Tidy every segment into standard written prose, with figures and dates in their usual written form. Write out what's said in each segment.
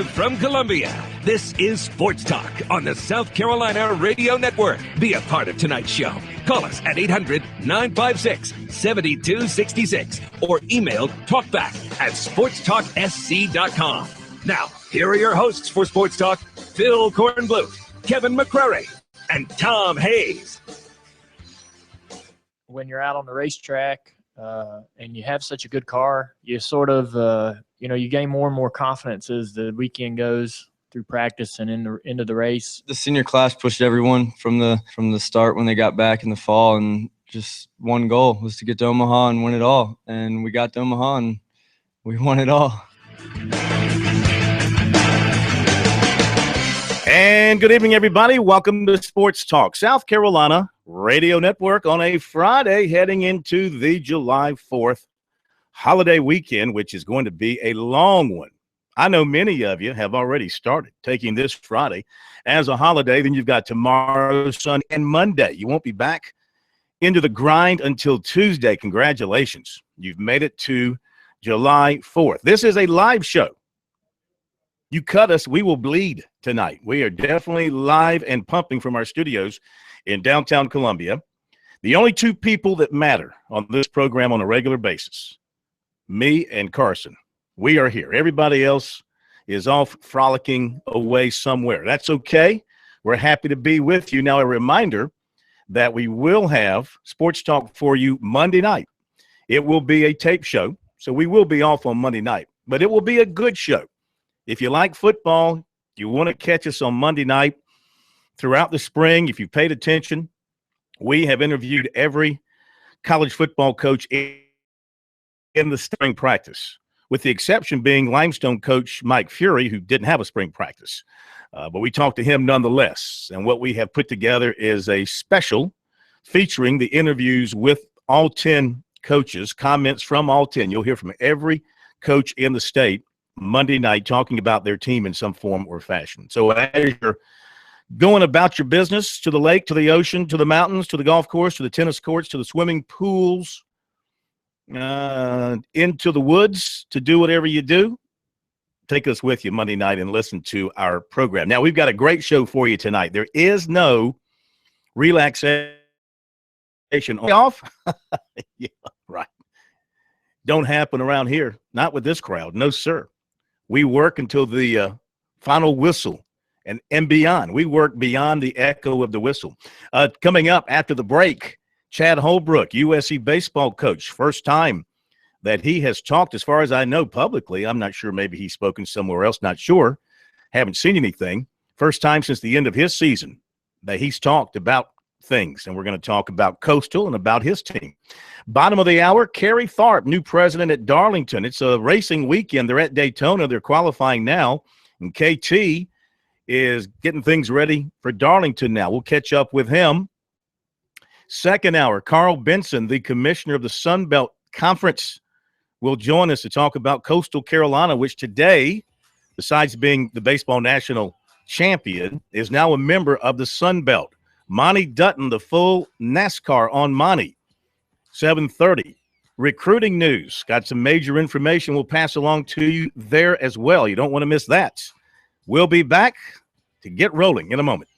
Live from Columbia, this is Sports Talk on the South Carolina Radio Network. Be a part of tonight's show. Call us at 800-956-7266 or email talkback@sportstalksc.com. Now, here are your hosts for Sports Talk, Phil Kornblut, Kevin McCrary, and Tom Hayes. When you're out on the racetrack and you have such a good car, you sort of, you gain more and more confidence as the weekend goes through practice and into the race. The senior class pushed everyone from the start when they got back in the fall, and just one goal was to get to Omaha and win it all. And we got to Omaha and we won it all. And good evening, everybody. Welcome to Sports Talk, South Carolina Radio Network on a Friday heading into the July 4th holiday weekend, which is going to be a long one. I know many of you have already started taking this Friday as a holiday. Then you've got tomorrow, Sunday, and Monday. You won't be back into the grind until Tuesday. Congratulations. You've made it to July 4th. This is a live show. You cut us, we will bleed tonight. We are definitely live and pumping from our studios in downtown Columbia. The only two people that matter on this program on a regular basis, me and Carson. We are here. Everybody else is off frolicking away somewhere. That's okay. We're happy to be with you. Now, a reminder that we will have Sports Talk for you Monday night. It will be a tape show, so we will be off on Monday night, but it will be a good show. If you like football, you want to catch us on Monday night throughout the spring. If you've paid attention, we have interviewed every college football coach in the spring practice, with the exception being Limestone coach Mike Fury, who didn't have a spring practice. But we talked to him nonetheless. And what we have put together is a special featuring the interviews with all 10 coaches, comments from all 10. You'll hear from every coach in the state Monday night talking about their team in some form or fashion. So as you're going about your business, to the lake, to the ocean, to the mountains, to the golf course, to the tennis courts, to the swimming pools, into the woods, to do whatever you do, take us with you Monday night and listen to our program. Now, we've got a great show for you tonight. There is no relaxation off. Yeah, right. Don't happen around here. Not with this crowd. No, sir. We work until the final whistle and beyond. We work beyond the echo of the whistle. Coming up after the break, Chad Holbrook, USC baseball coach. First time that he has talked, as far as I know, publicly. I'm not sure. Maybe he's spoken somewhere else. Not sure. Haven't seen anything. First time since the end of his season that he's talked about things. And we're going to talk about Coastal and about his team. Bottom of the hour, Kerry Tharp, new president at Darlington. It's a racing weekend. They're at Daytona. They're qualifying now. And KT is getting things ready for Darlington now. We'll catch up with him. Second hour, Carl Benson, the commissioner of the Sun Belt Conference, will join us to talk about Coastal Carolina, which today, besides being the baseball national champion, is now a member of the Sun Belt. Monty Dutton, the full NASCAR on Monty. 7:30. Recruiting news. Got some major information we'll pass along to you there as well. You don't want to miss that. We'll be back to get rolling in a moment.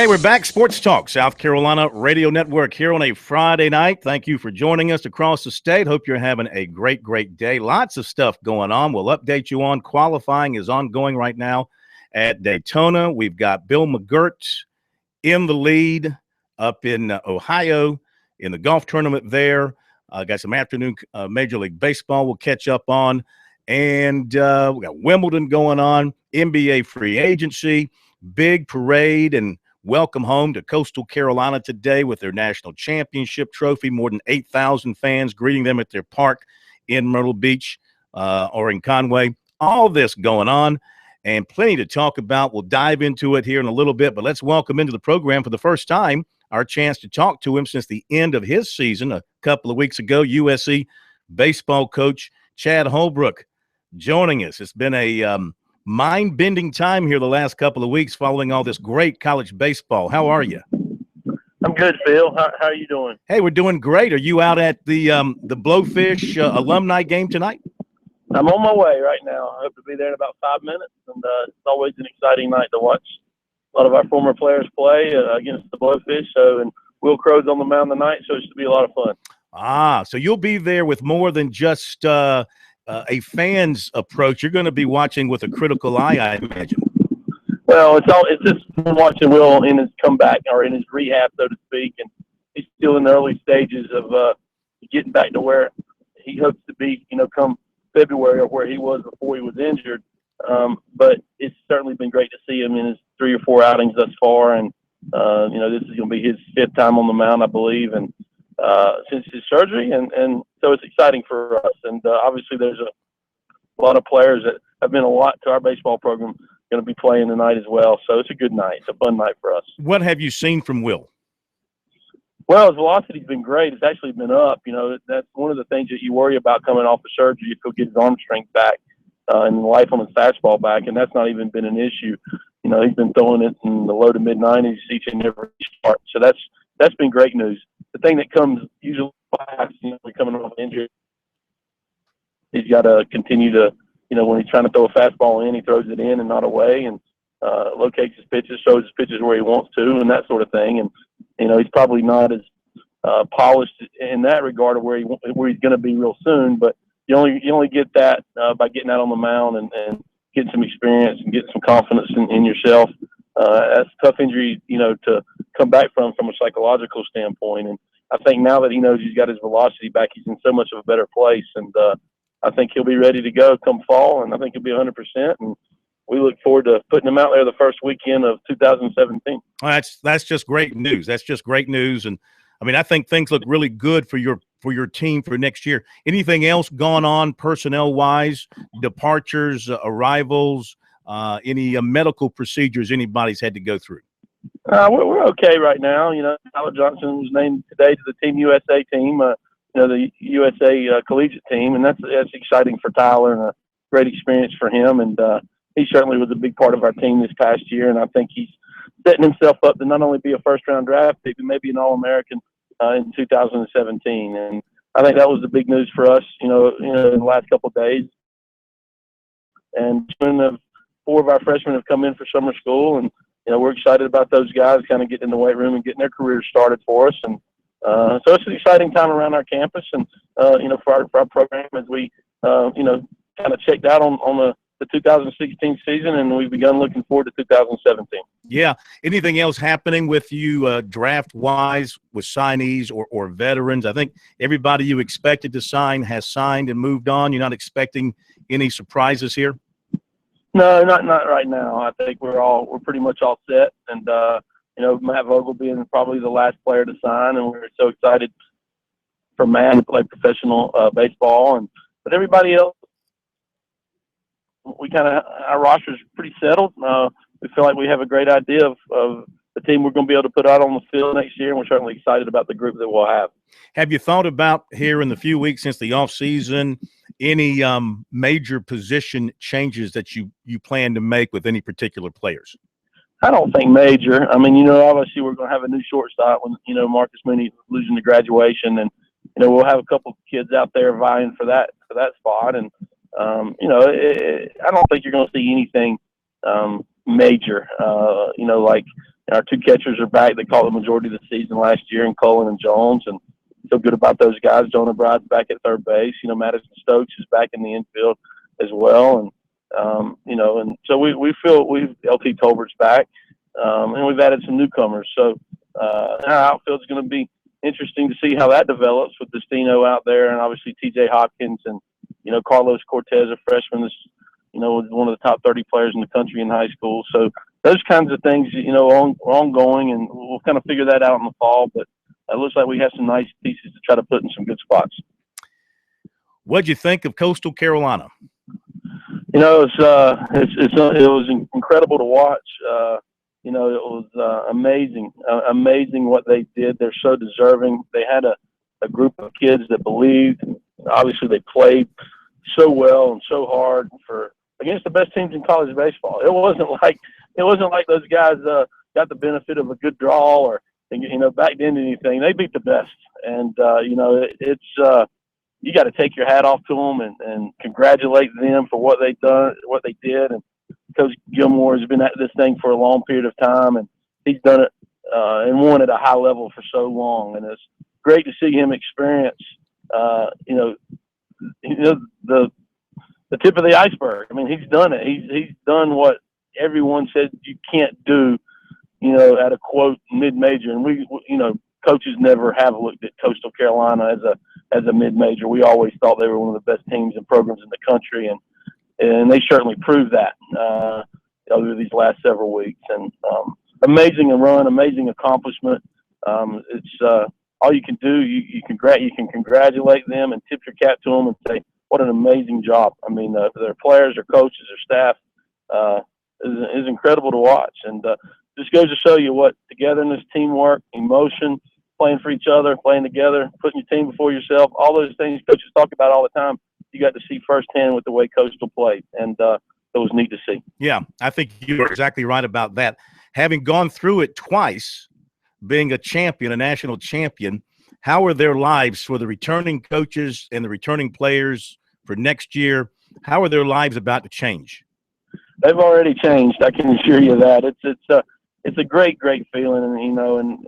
Okay, we're back. Sports Talk, South Carolina Radio Network here on a Friday night. Thank you for joining us across the state. Hope you're having a great, great day. Lots of stuff going on. We'll update you on. Qualifying is ongoing right now at Daytona. We've got Bill McGirt in the lead up in Ohio in the golf tournament there. Got some afternoon Major League Baseball we'll catch up on. And we got Wimbledon going on, NBA free agency, big parade, and welcome home to Coastal Carolina today with their national championship trophy. More than 8,000 fans greeting them at their park in Myrtle Beach or in Conway. All this going on and plenty to talk about. We'll dive into it here in a little bit, but let's welcome into the program for the first time our chance to talk to him since the end of his season a couple of weeks ago, USC baseball coach Chad Holbrook joining us. It's been a mind-bending time here the last couple of weeks following all this great college baseball. How are you? I'm good, Phil. How are you doing? Hey, we're doing great. Are you out at the Blowfish alumni game tonight? I'm on my way right now. I hope to be there in about 5 minutes, and it's always an exciting night to watch a lot of our former players play against the Blowfish. And Will Crow's on the mound tonight, so it should be a lot of fun. So you'll be there with more than just a fan's approach. You're going to be watching with a critical eye, I imagine. Well, it's just watching Will in his comeback or in his rehab, so to speak, and he's still in the early stages of getting back to where he hopes to be, come February, or where he was before he was injured. But it's certainly been great to see him in his 3 or 4 outings thus far, and this is going to be his 5th time on the mound, I believe, and since his surgery, and so it's exciting for us. And obviously there's a lot of players that have been a lot to our baseball program going to be playing tonight as well. So it's a good night. It's a fun night for us. What have you seen from Will? Well, his velocity's been great. It's actually been up. That's one of the things that you worry about coming off of surgery, if he'll get his arm strength back and the life on his fastball back, and that's not even been an issue. He's been throwing it in the low to mid-90s each and every start. So that's been great news. The thing that comes usually last, coming off injury, he's got to continue to, when he's trying to throw a fastball in, he throws it in and not away, and locates his pitches, shows his pitches where he wants to, and that sort of thing. And he's probably not as polished in that regard of where he's going to be real soon. But you only get that by getting out on the mound and getting some experience and getting some confidence in yourself. That's a tough injury, to come back from a psychological standpoint. And I think now that he knows he's got his velocity back, he's in so much of a better place. And I think he'll be ready to go come fall, and I think he'll be 100%. And we look forward to putting him out there the first weekend of 2017. Well, that's just great news. That's just great news. And I think things look really good for your team for next year. Anything else gone on personnel-wise, departures, arrivals, any medical procedures anybody's had to go through? We're okay right now. Tyler Johnson was named today to the Team USA team, the USA collegiate team, and that's exciting for Tyler and a great experience for him. And he certainly was a big part of our team this past year, and I think he's setting himself up to not only be a first-round draft pick, but maybe an All-American in 2017. And I think that was the big news for us, in the last couple of days. And 4 of our freshmen have come in for summer school, and we're excited about those guys kind of getting in the weight room and getting their careers started for us. And so it's an exciting time around our campus, and for our program as we kind of checked out on the 2016 season, and we've begun looking forward to 2017. Yeah. Anything else happening with you draft-wise with signees or veterans? I think everybody you expected to sign has signed and moved on. You're not expecting any surprises here? No, not right now. I think we're pretty much all set, and Matt Vogel being probably the last player to sign, and we're so excited for Matt to play professional baseball. But everybody else, our roster is pretty settled. We feel like we have a great idea of the team we're going to be able to put out on the field next year, and we're certainly excited about the group that we'll have. Have you thought about here in the few weeks since the off season any major position changes that you plan to make with any particular players? I don't think major. Obviously we're going to have a new shortstop when, Marcus Mooney losing to graduation, and, we'll have a couple of kids out there vying for that spot. And, I don't think you're going to see anything major, like our two catchers are back. They caught the majority of the season last year in Cullen and Jones, and feel good about those guys. Jonah Bride's back at third base. Madison Stokes is back in the infield as well. And, and so we feel LT Tolbert's back, and we've added some newcomers. So our outfield's going to be interesting to see how that develops with Destino out there, and obviously TJ Hopkins and, Carlos Cortez, a freshman, is, one of the top 30 players in the country in high school. So those kinds of things, are ongoing, and we'll kind of figure that out in the fall. But it looks like we have some nice pieces to try to put in some good spots. What'd you think of Coastal Carolina? It was incredible to watch. It was amazing what they did. They're so deserving. They had a group of kids that believed. Obviously, they played so well and so hard against the best teams in college baseball. It wasn't like those guys got the benefit of a good draw or backed into anything. They beat the best, and it's you got to take your hat off to them and congratulate them for what they did. And Coach Gilmore has been at this thing for a long period of time, and he's done it and won at a high level for so long. And it's great to see him experience, the tip of the iceberg. I mean, he's done it. He's done what everyone said you can't do, at a quote mid-major. And we coaches never have looked at Coastal Carolina as a mid-major. We always thought they were one of the best teams and programs in the country, and they certainly proved that over these last several weeks. And amazing run, amazing accomplishment. It's all you can do. You can congratulate them and tip your cap to them and say, what an amazing job. I mean, their players, their coaches, their staff is incredible to watch. And just goes to show you what togetherness, teamwork, emotion, playing for each other, playing together, putting your team before yourself, all those things coaches talk about all the time. You got to see firsthand with the way Coastal played, and it was neat to see. Yeah, I think you're exactly right about that. Having gone through it twice, being a champion, a national champion, how are their lives for the returning coaches and the returning players for next year? How are their lives about to change? They've already changed. I can assure you that. It's a great feeling, and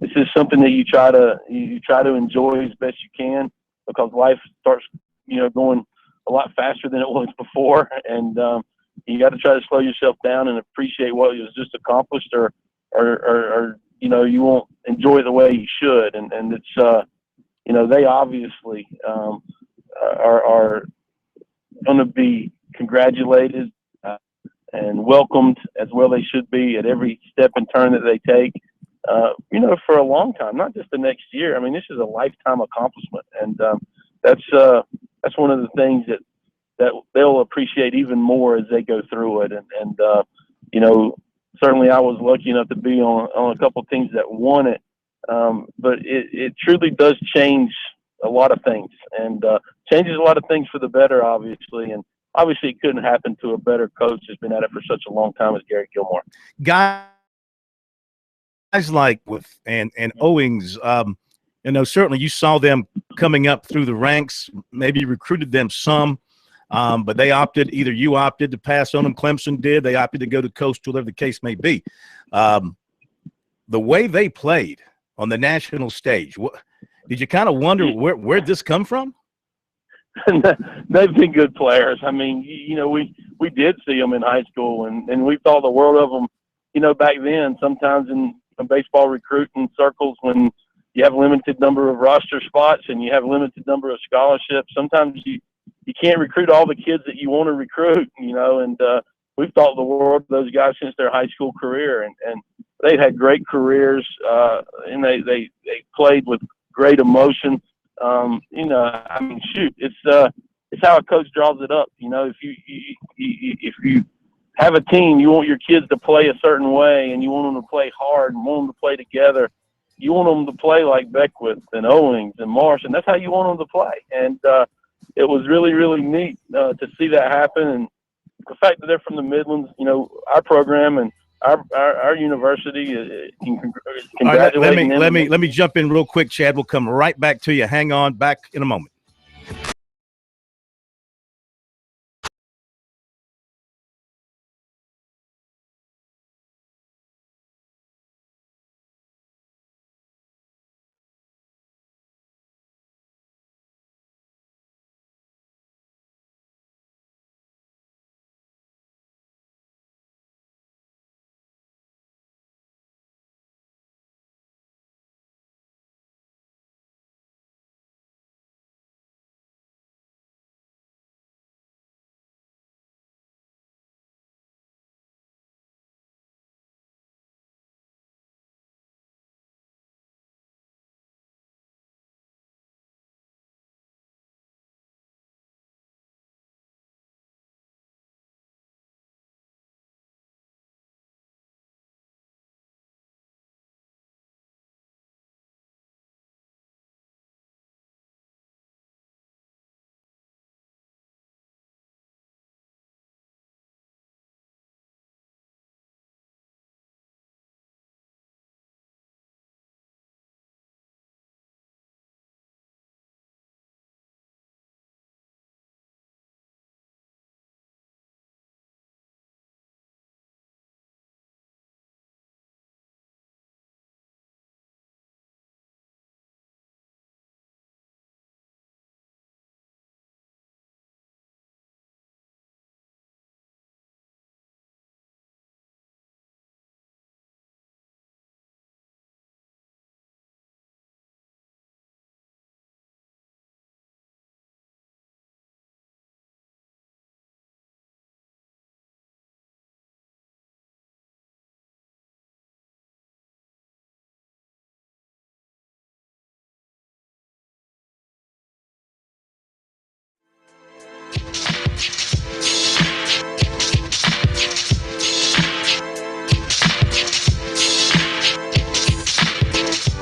it's just something that you try to enjoy as best you can, because life starts going a lot faster than it was before, and you got to try to slow yourself down and appreciate what was just accomplished, or you won't enjoy it the way you should. And it's they obviously are going to be congratulated and welcomed as well they should be at every step and turn that they take, for a long time, not just the next year. I mean, this is a lifetime accomplishment, and that's one of the things that they'll appreciate even more as they go through it. And certainly I was lucky enough to be on a couple of teams that won it, but it truly does change a lot of things, and changes a lot of things for the better, obviously. And obviously it couldn't happen to a better coach who's been at it for such a long time as Gary Gilmore. Guys like and Owings, certainly you saw them coming up through the ranks, maybe recruited them some, but either you opted to pass on them, Clemson did, they opted to go to Coastal, whatever the case may be. The way they played on the national stage, did you kind of wonder where'd this come from? They've been good players. I mean, we did see them in high school, and we thought the world of them, back then. Sometimes in baseball recruiting circles, when you have a limited number of roster spots and you have a limited number of scholarships, sometimes you can't recruit all the kids that you want to recruit, and we've thought the world of those guys since their high school career, and they've had great careers, and they played with great emotion. I mean, shoot, it's how a coach draws it up. If you have a team, you want your kids to play a certain way, and you want them to play hard and want them to play together. You want them to play like Beckwith and Owings and Marsh, and that's how you want them to play. And it was really, really neat to see that happen. And the fact that they're from the Midlands, our program and our university congratulating them. Let me jump in real quick, Chad. We'll come right back to you. Hang on, back in a moment.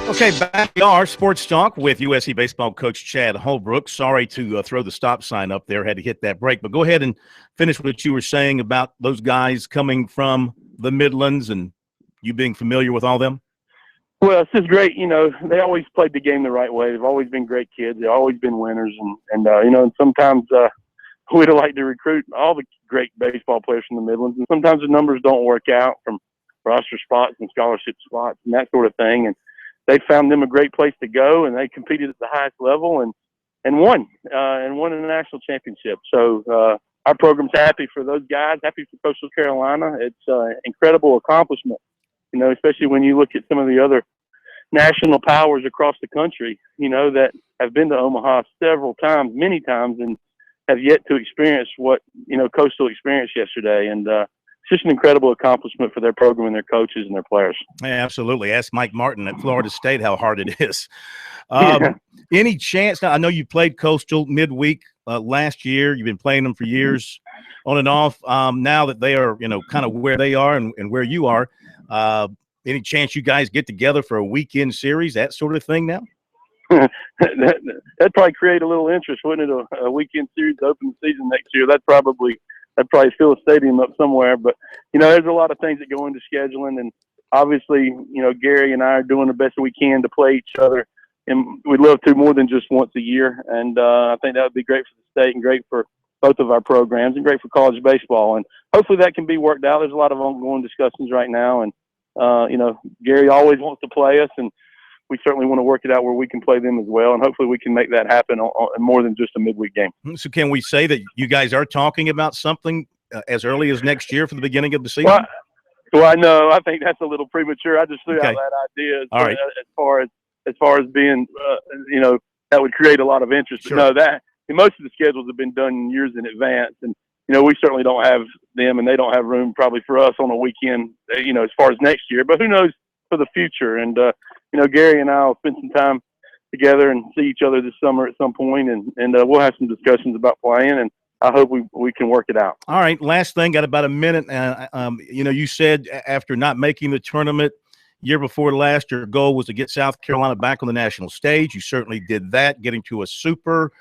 Okay, back we are, Sports Talk with USC baseball coach Chad Holbrook. Sorry to throw the stop sign up there. Had to hit that break. But go ahead and finish what you were saying about those guys coming from the Midlands and you being familiar with all them. Well, it's just great. You know, they always played the game the right way. They've always been great kids. They've always been winners. And you know, and sometimes we'd like to recruit all the great baseball players from the Midlands. And sometimes the numbers don't work out from roster spots and scholarship spots and that sort of thing. And they found them a great place to go, and they competed at the highest level and won in the national championship. So our program's happy for those guys, happy for Coastal Carolina. It's an incredible accomplishment, you know, especially when you look at some of the other national powers across the country, you know, that have been to Omaha several times, many times, and have yet to experience what, you know, Coastal experienced yesterday. And it's just an incredible accomplishment for their program and their coaches and their players. Yeah, absolutely. Ask Mike Martin at Florida State how hard it is. Yeah. Any chance? Now, I know you played Coastal midweek last year. You've been playing them for years on and off. Now that they are, you know, kind of where they are and where you are, any chance you guys get together for a weekend series, that sort of thing now? That'd probably create a little interest, wouldn't it? A weekend series to open the season next year. That'd probably fill a stadium up somewhere. But, you know, there's a lot of things that go into scheduling. And obviously, you know, Gary and I are doing the best we can to play each other. And we'd love to more than just once a year. And I think that would be great for the state and great for both of our programs and great for college baseball. And hopefully that can be worked out. There's a lot of ongoing discussions right now. And, you know, Gary always wants to play us. And we certainly want to work it out where we can play them as well. And hopefully we can make that happen on more than just a midweek game. So can we say that you guys are talking about something as early as next year for the beginning of the season? Well, I know. I think that's a little premature. I just threw out that idea All right. as far as being, you know, that would create a lot of interest. Sure. But no, most of the schedules have been done years in advance. And, you know, we certainly don't have them and they don't have room probably for us on a weekend, you know, as far as next year. But who knows for the future. And, you know, Gary and I will spend some time together and see each other this summer at some point, and we'll have some discussions about playing, and I hope we can work it out. All right, last thing, got about a minute. You know, you said after not making the tournament year before last, your goal was to get South Carolina back on the national stage. You certainly did that, getting to a super.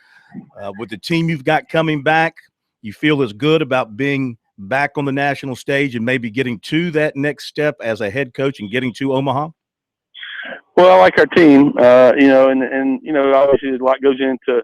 With the team you've got coming back, you feel as good about being back on the national stage and maybe getting to that next step as a head coach and getting to Omaha? Well, I like our team, you know, and you know, obviously a lot goes into,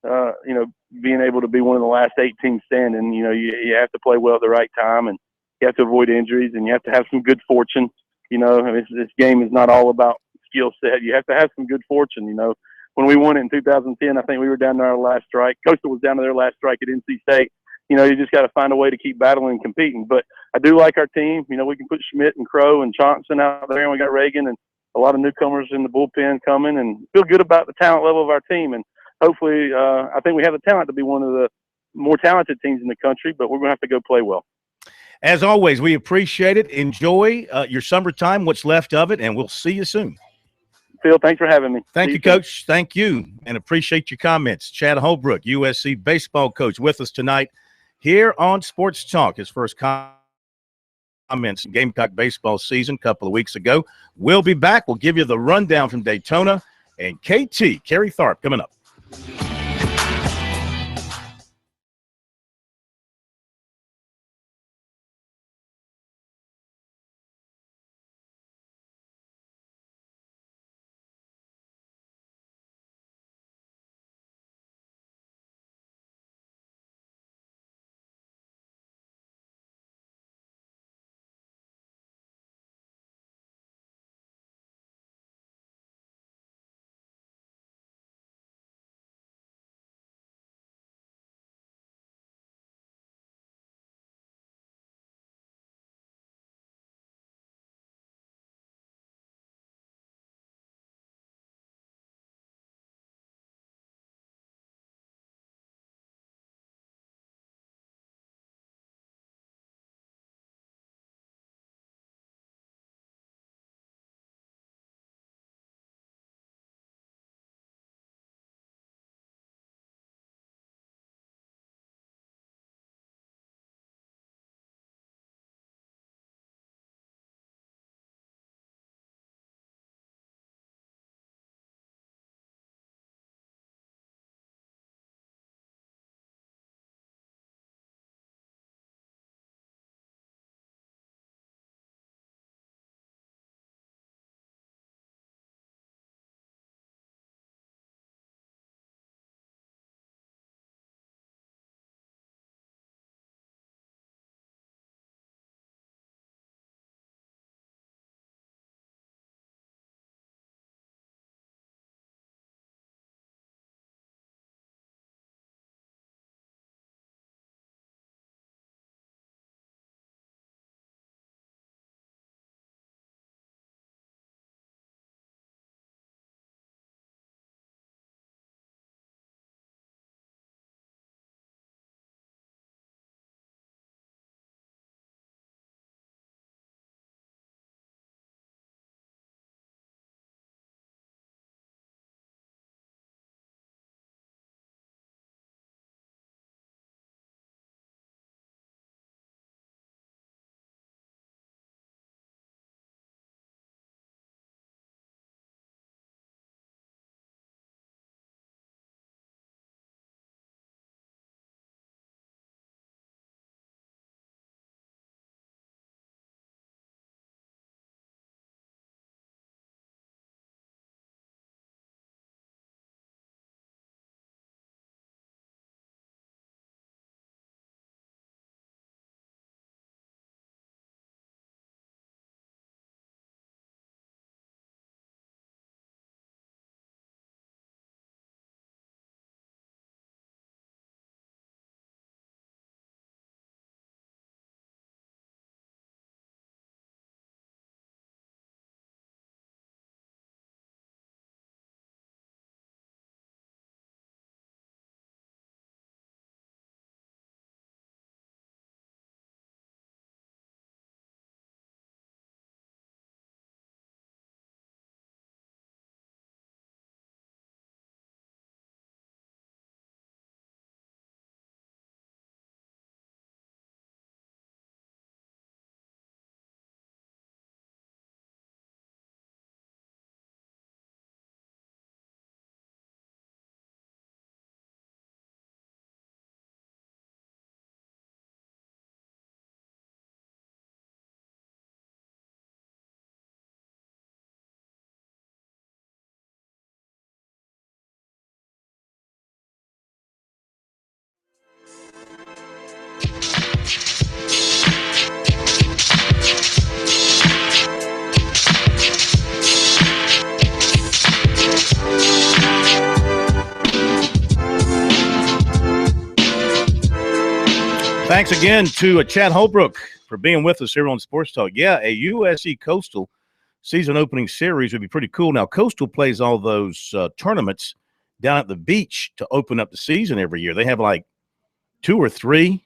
you know, being able to be one of the last 8 teams standing. You know, you have to play well at the right time, and you have to avoid injuries, and you have to have some good fortune. You know, I mean, this game is not all about skill set. You have to have some good fortune. You know, when we won it in 2010, I think we were down to our last strike. Coastal was down to their last strike at NC State. You know, you just got to find a way to keep battling and competing. But I do like our team. You know, we can put Schmidt and Crow and Johnson out there, and we got Reagan and a lot of newcomers in the bullpen coming, and feel good about the talent level of our team. And hopefully, I think we have the talent to be one of the more talented teams in the country, but we're going to have to go play well. As always, we appreciate it. Enjoy your summertime, what's left of it, and we'll see you soon. Phil, thanks for having me. Thank you, Coach. Thank you, and appreciate your comments. Chad Holbrook, USC baseball coach, with us tonight here on Sports Talk. His first comments in Gamecock baseball season a couple of weeks ago. We'll be back. We'll give you the rundown from Daytona and KT, Kerry Tharp, coming up. Thanks again to Chad Holbrook for being with us here on Sports Talk. Yeah, a USC Coastal season opening series would be pretty cool. Now, Coastal plays all those tournaments down at the beach to open up the season every year. They have like 2 or 3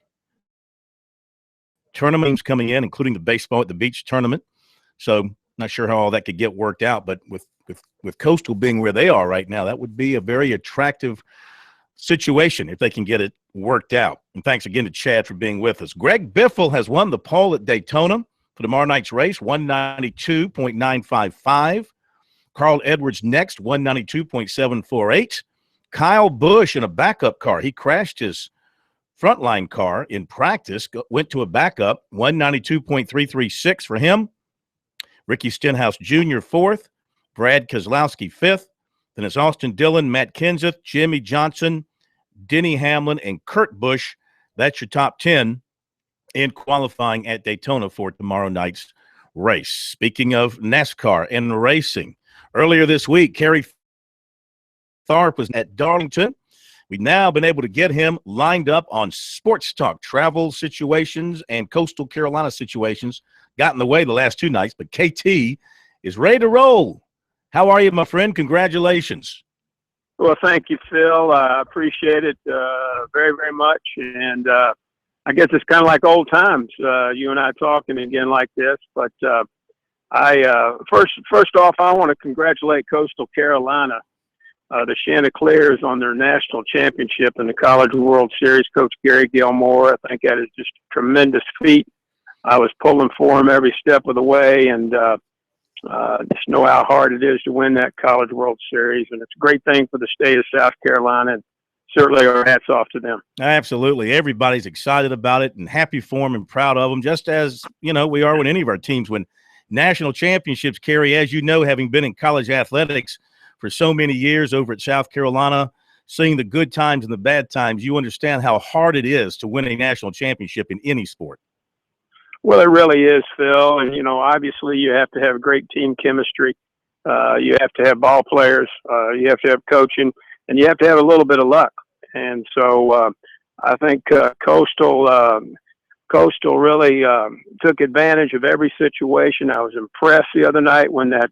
tournaments coming in, including the baseball at the beach tournament. So not sure how all that could get worked out, but with Coastal being where they are right now, that would be a very attractive situation if they can get it worked out. And thanks again to Chad for being with us. Greg Biffle has won the pole at Daytona for tomorrow night's race, 192.955. Carl Edwards next, 192.748. Kyle Busch in a backup car. He crashed his frontline car in practice, went to a backup, 192.336 for him. Ricky Stenhouse Jr. 4th, Brad Keselowski 5th. Then it's Austin Dillon, Matt Kenseth, Jimmy Johnson, Denny Hamlin, and Kurt Busch. That's your top 10 in qualifying at Daytona for tomorrow night's race. Speaking of NASCAR and racing, earlier this week, Kerry Tharp was at Darlington. We've now been able to get him lined up on Sports Talk, travel situations and Coastal Carolina situations. Got in the way the last 2 nights, but KT is ready to roll. How are you, my friend? Congratulations. Well, thank you, Phil. I appreciate it very, very much. And I guess it's kind of like old times, you and I talking again like this. But first off, I want to congratulate Coastal Carolina, the Chanticleers, on their national championship in the College World Series. Coach Gary Gilmore, I think that is just a tremendous feat. I was pulling for him every step of the way, and just know how hard it is to win that College World Series. And it's a great thing for the state of South Carolina, and certainly our hats off to them. Absolutely. Everybody's excited about it and happy for them and proud of them, just as, you know, we are with any of our teams when national championships carry. As you know, having been in college athletics for so many years over at South Carolina, seeing the good times and the bad times, you understand how hard it is to win a national championship in any sport. Well, it really is, Phil. And, you know, obviously you have to have great team chemistry. You have to have ball players. You have to have coaching. And you have to have a little bit of luck. And so I think Coastal really took advantage of every situation. I was impressed the other night when that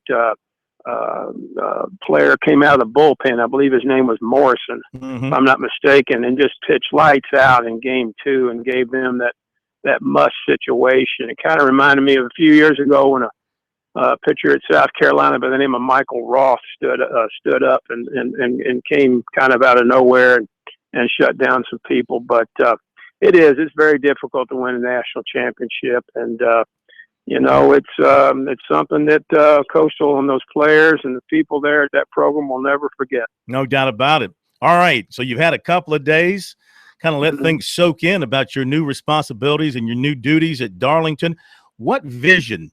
player came out of the bullpen. I believe his name was Morrison, if I'm not mistaken, and just pitched lights out in game 2 and gave them that must situation. It kind of reminded me of a few years ago when a pitcher at South Carolina by the name of Michael Roth stood up and came kind of out of nowhere and shut down some people. But it's very difficult to win a national championship, and you know, it's something that Coastal and those players and the people there at that program will never forget. No doubt about it. All right, so you've had a couple of days, kind of let things soak in about your new responsibilities and your new duties at Darlington. What vision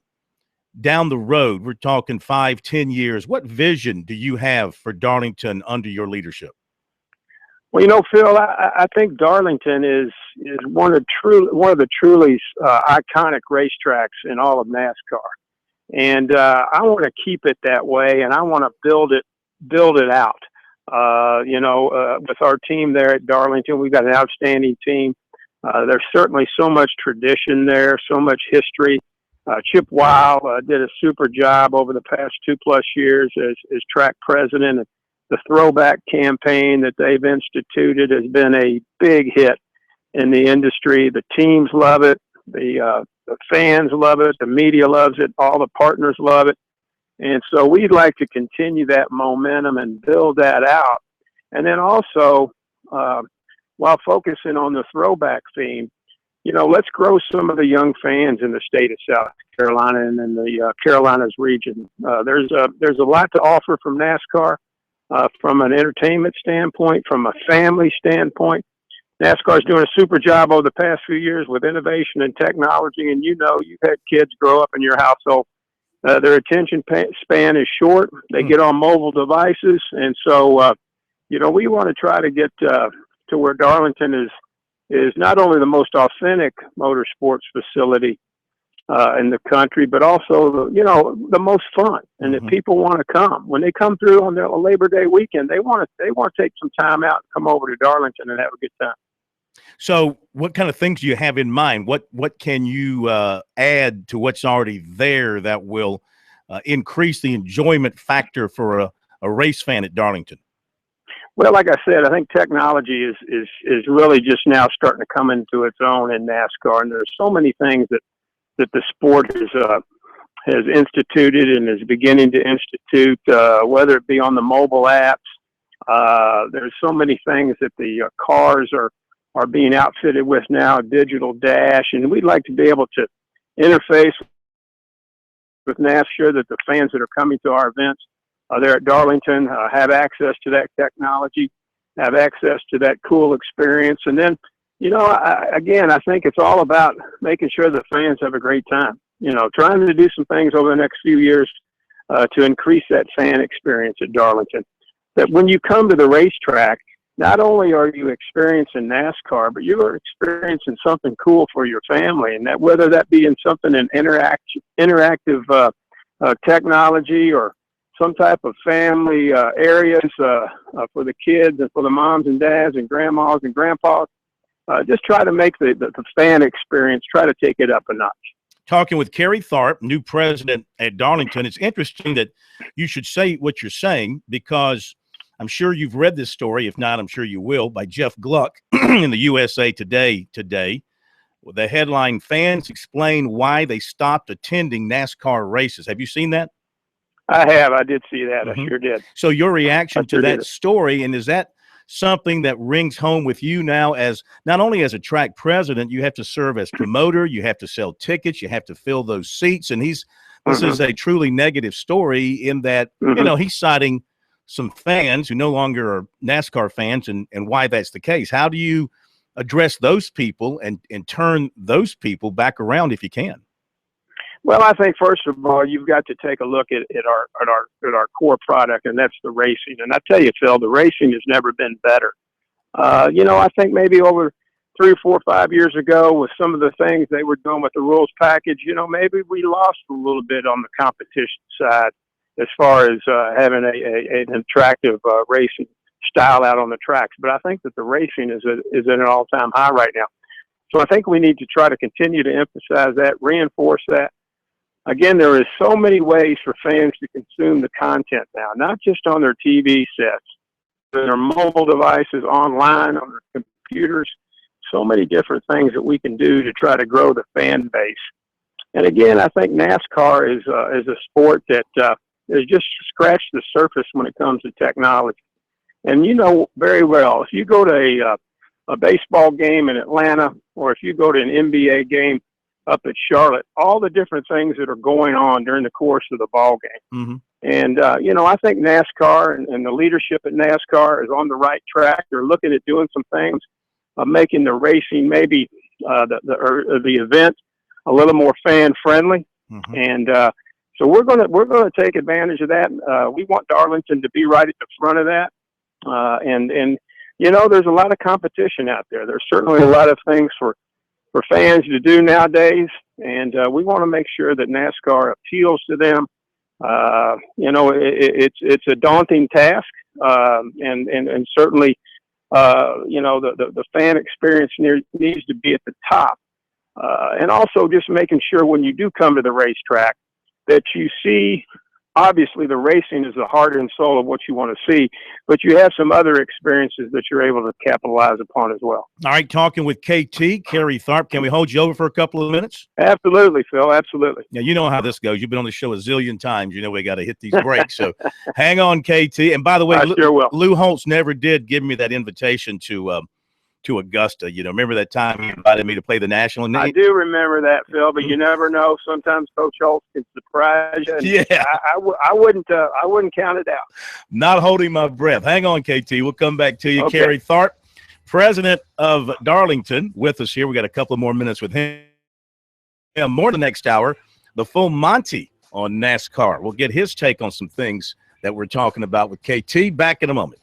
down the road, we're talking 5-10 years, what vision do you have for Darlington under your leadership? Well, you know, Phil, I think Darlington is one of the truly iconic racetracks in all of NASCAR, and I want to keep it that way, and I want to build it out. With our team there at Darlington, we've got an outstanding team. There's certainly so much tradition there, so much history. Chip Weil did a super job over the past 2+ years as track president. And the throwback campaign that they've instituted has been a big hit in the industry. The teams love it. The fans love it. The media loves it. All the partners love it. And so we'd like to continue that momentum and build that out. And then also, while focusing on the throwback theme, you know, let's grow some of the young fans in the state of South Carolina and in the Carolinas region. There's a lot to offer from NASCAR, from an entertainment standpoint, from a family standpoint. NASCAR is doing a super job over the past few years with innovation and technology. And, you know, you've had kids grow up in your household. Their attention span is short. They get on mobile devices. And so, we want to try to get to where Darlington is not only the most authentic motorsports facility in the country, but also, the most fun, and that people want to come. When they come through on their Labor Day weekend, they want to take some time out and come over to Darlington and have a good time. So what kind of things do you have in mind? What can you add to what's already there that will increase the enjoyment factor for a race fan at Darlington? Well, like I said, I think technology is really just now starting to come into its own in NASCAR, and there's so many things that the sport has instituted and is beginning to institute, whether it be on the mobile apps. There's so many things that the cars are being outfitted with now, digital dash, and we'd like to be able to interface with NASCAR, that the fans that are coming to our events there at Darlington have access to that technology, have access to that cool experience. And then, I think it's all about making sure the fans have a great time, trying to do some things over the next few years to increase that fan experience at Darlington. That when you come to the racetrack, not only are you experiencing NASCAR, but you're experiencing something cool for your family, and that whether that be in something in interactive technology or some type of family areas for the kids and for the moms and dads and grandmas and grandpas, just try to make the fan experience, try to take it up a notch. Talking with Kerry Tharp, new president at Darlington. It's interesting that you should say what you're saying, because I'm sure you've read this story. If not, I'm sure you will, by Jeff Gluck in the USA Today today. The headline, "Fans Explain Why They Stopped Attending NASCAR Races." Have you seen that? I have. I did see that. Mm-hmm. I sure did. So your reaction to that story, and is that something that rings home with you now, as not only as a track president, you have to serve as promoter, you have to sell tickets, you have to fill those seats, and this is a truly negative story in that, he's citing some fans who no longer are NASCAR fans and why that's the case. How do you address those people and turn those people back around if you can? Well, I think first of all, you've got to take a look at our core product, and that's the racing. And I tell you, Phil, the racing has never been better. I think maybe over 3 or 4 or 5 years ago, with some of the things they were doing with the rules package, maybe we lost a little bit on the competition side as far as having an attractive racing style out on the tracks. But I think that the racing is at an all-time high right now. So I think we need to try to continue to emphasize that, reinforce that. Again, there is so many ways for fans to consume the content now, not just on their TV sets, their mobile devices, online, on their computers. So many different things that we can do to try to grow the fan base. And again, I think NASCAR is a sport that has just scratched the surface when it comes to technology. And you know very well, if you go to a baseball game in Atlanta, or if you go to an NBA game up at Charlotte, all the different things that are going on during the course of the ball game. Mm-hmm. And, I think NASCAR and the leadership at NASCAR is on the right track. They're looking at doing some things, making the racing, maybe the event, a little more fan friendly. Mm-hmm. And so we're going to take advantage of that. We want Darlington to be right at the front of that. And there's a lot of competition out there. There's certainly a lot of things for fans to do nowadays, and we want to make sure that NASCAR appeals to them. It's a daunting task, and certainly, the fan experience needs to be at the top, and also just making sure when you do come to the racetrack that you see. Obviously, the racing is the heart and soul of what you want to see, but you have some other experiences that you're able to capitalize upon as well. All right, talking with KT, Kerry Tharp. Can we hold you over for a couple of minutes? Absolutely, Phil, absolutely. Now, you know how this goes. You've been on the show a zillion times. You know we got to hit these breaks, so hang on, KT. And by the way, sure will. Lou Holtz never did give me that invitation to Augusta. Remember that time he invited me to play the National? I do remember that, Phil, but you never know. Sometimes Coach Holtz can surprise you. Yeah. I wouldn't count it out. Not holding my breath. Hang on, KT. We'll come back to you. Okay. Kerry Tharp, president of Darlington, with us here. We got a couple of more minutes with him. More the next hour, the full Monty on NASCAR. We'll get his take on some things that we're talking about with KT. Back in a moment.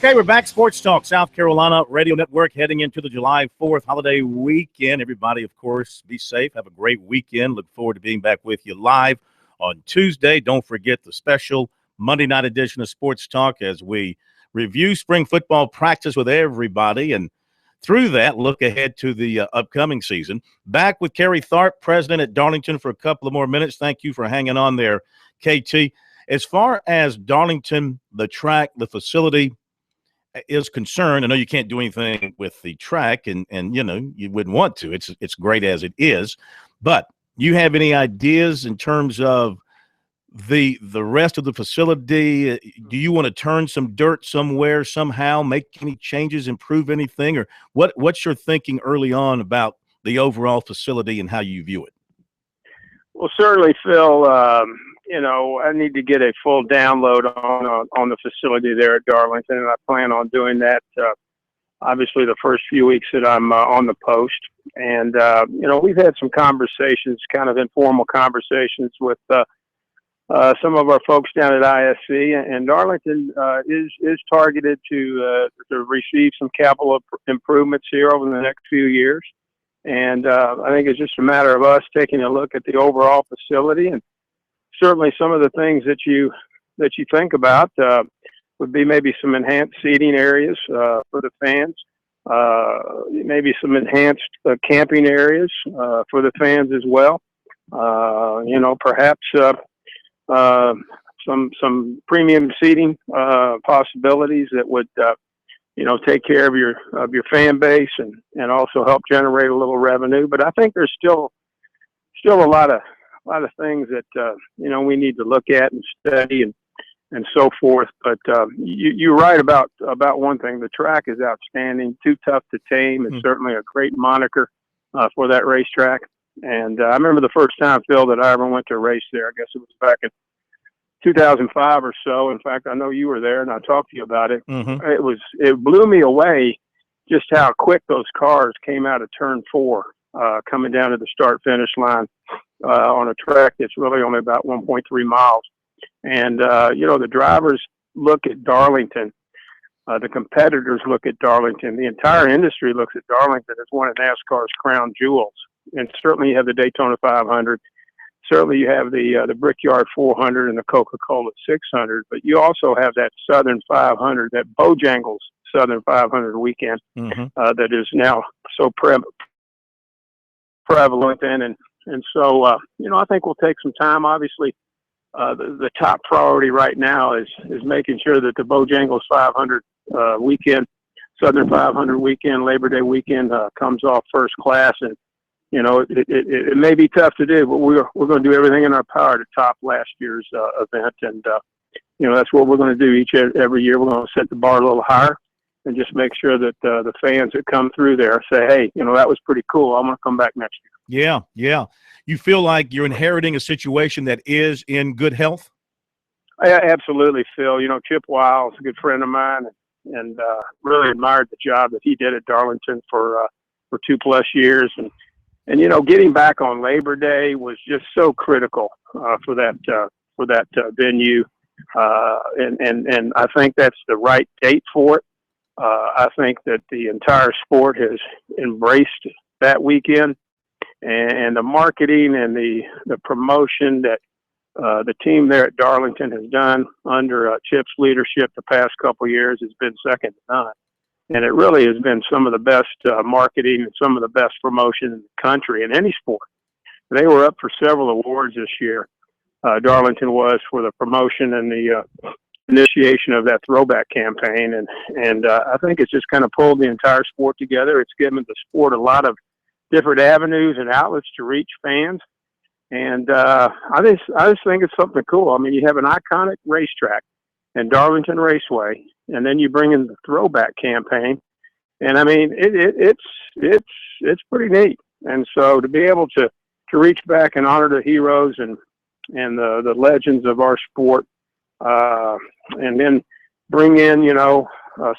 Okay, we're back. Sports Talk, South Carolina Radio Network, heading into the July 4th holiday weekend. Everybody, of course, be safe. Have a great weekend. Look forward to being back with you live on Tuesday. Don't forget the special Monday night edition of Sports Talk as we review spring football practice with everybody. And through that, look ahead to the upcoming season. Back with Kerry Tharp, president at Darlington, for a couple of more minutes. Thank you for hanging on there, KT. As far as Darlington, the track, the facility is concerned, I know you can't do anything with the track, and you know you wouldn't want to. It's great as it is, but you have any ideas in terms of the rest of the facility? Do you want to turn some dirt somewhere somehow, make any changes, improve anything, or what's your thinking early on about the overall facility and how you view it? Well, certainly, Phil. You know, I need to get a full download on the facility there at Darlington, and I plan on doing that. Obviously, the first few weeks that I'm on the post, and you know, we've had some conversations, kind of informal conversations with some of our folks down at ISC, and Darlington is targeted to receive some capital improvements here over the next few years. And I think it's just a matter of us taking a look at the overall facility, and certainly some of the things that you think about would be maybe some enhanced seating areas for the fans, maybe some enhanced camping areas for the fans as well. You know, perhaps some premium seating possibilities that would you know, take care of your fan base and also help generate a little revenue. But I think there's still a lot of things that you know, we need to look at and study and so forth. But you're right about one thing. The track is outstanding, too tough to tame. It's certainly a great moniker for that racetrack. And I remember the first time, Phil, that I ever went to a race there. I guess it was back in 2005 or so. In fact, I know you were there, and I talked to you about it. It blew me away just how quick those cars came out of turn 4, coming down to the start-finish line on a track that's really only about 1.3 miles. And you know, the drivers look at Darlington. The competitors look at Darlington. The entire industry looks at Darlington as one of NASCAR's crown jewels. And certainly you have the Daytona 500. Certainly you have the Brickyard 400 and the Coca-Cola 600. But you also have that Southern 500, that Bojangles Southern 500 weekend that is now so prevalent. And so, you know, I think we'll take some time. Obviously, the top priority right now is making sure that the Bojangles 500 weekend, Southern 500 weekend, Labor Day weekend comes off first class. And, you know, it may be tough to do, but we're going to do everything in our power to top last year's event. And, you know, that's what we're going to do every year. We're going to set the bar a little higher and just make sure that the fans that come through there say, hey, you know, that was pretty cool. I'm going to come back next year. Yeah. You feel like you're inheriting a situation that is in good health? Yeah, absolutely, Phil. You know, Chip Wiles, a good friend of mine, and really admired the job that he did at Darlington for 2+ years. And you know, getting back on Labor Day was just so critical for that venue. And I think that's the right date for it. I think that the entire sport has embraced that weekend, and the marketing and the promotion that the team there at Darlington has done under Chip's leadership the past couple of years has been second to none. And it really has been some of the best marketing and some of the best promotion in the country in any sport. They were up for several awards this year. Darlington was, for the promotion and the initiation of that throwback campaign. And I think it's just kind of pulled the entire sport together. It's given the sport a lot of different avenues and outlets to reach fans. And I just think it's something cool. I mean, you have an iconic racetrack and Darlington Raceway, and then you bring in the throwback campaign. And I mean, it's pretty neat. And so to be able to reach back and honor the heroes and the legends of our sport, and then bring in, you know,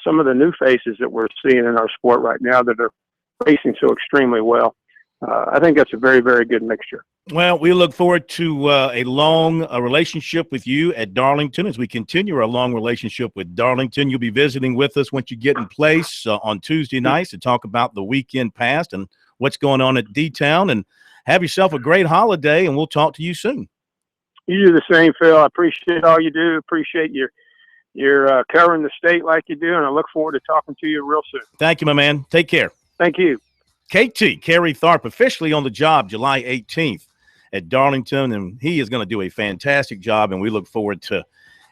some of the new faces that we're seeing in our sport right now that are racing so extremely well. I think that's a very, very good mixture. Well, we look forward to a long relationship with you at Darlington as we continue our long relationship with Darlington. You'll be visiting with us once you get in place on Tuesday nights to talk about the weekend past and what's going on at D-Town. And have yourself a great holiday, and we'll talk to you soon. You do the same, Phil. I appreciate all you do. Appreciate your covering the state like you do, and I look forward to talking to you real soon. Thank you, my man. Take care. Thank you. KT, Kerry Tharp, officially on the job July 18th at Darlington, and he is going to do a fantastic job, and we look forward to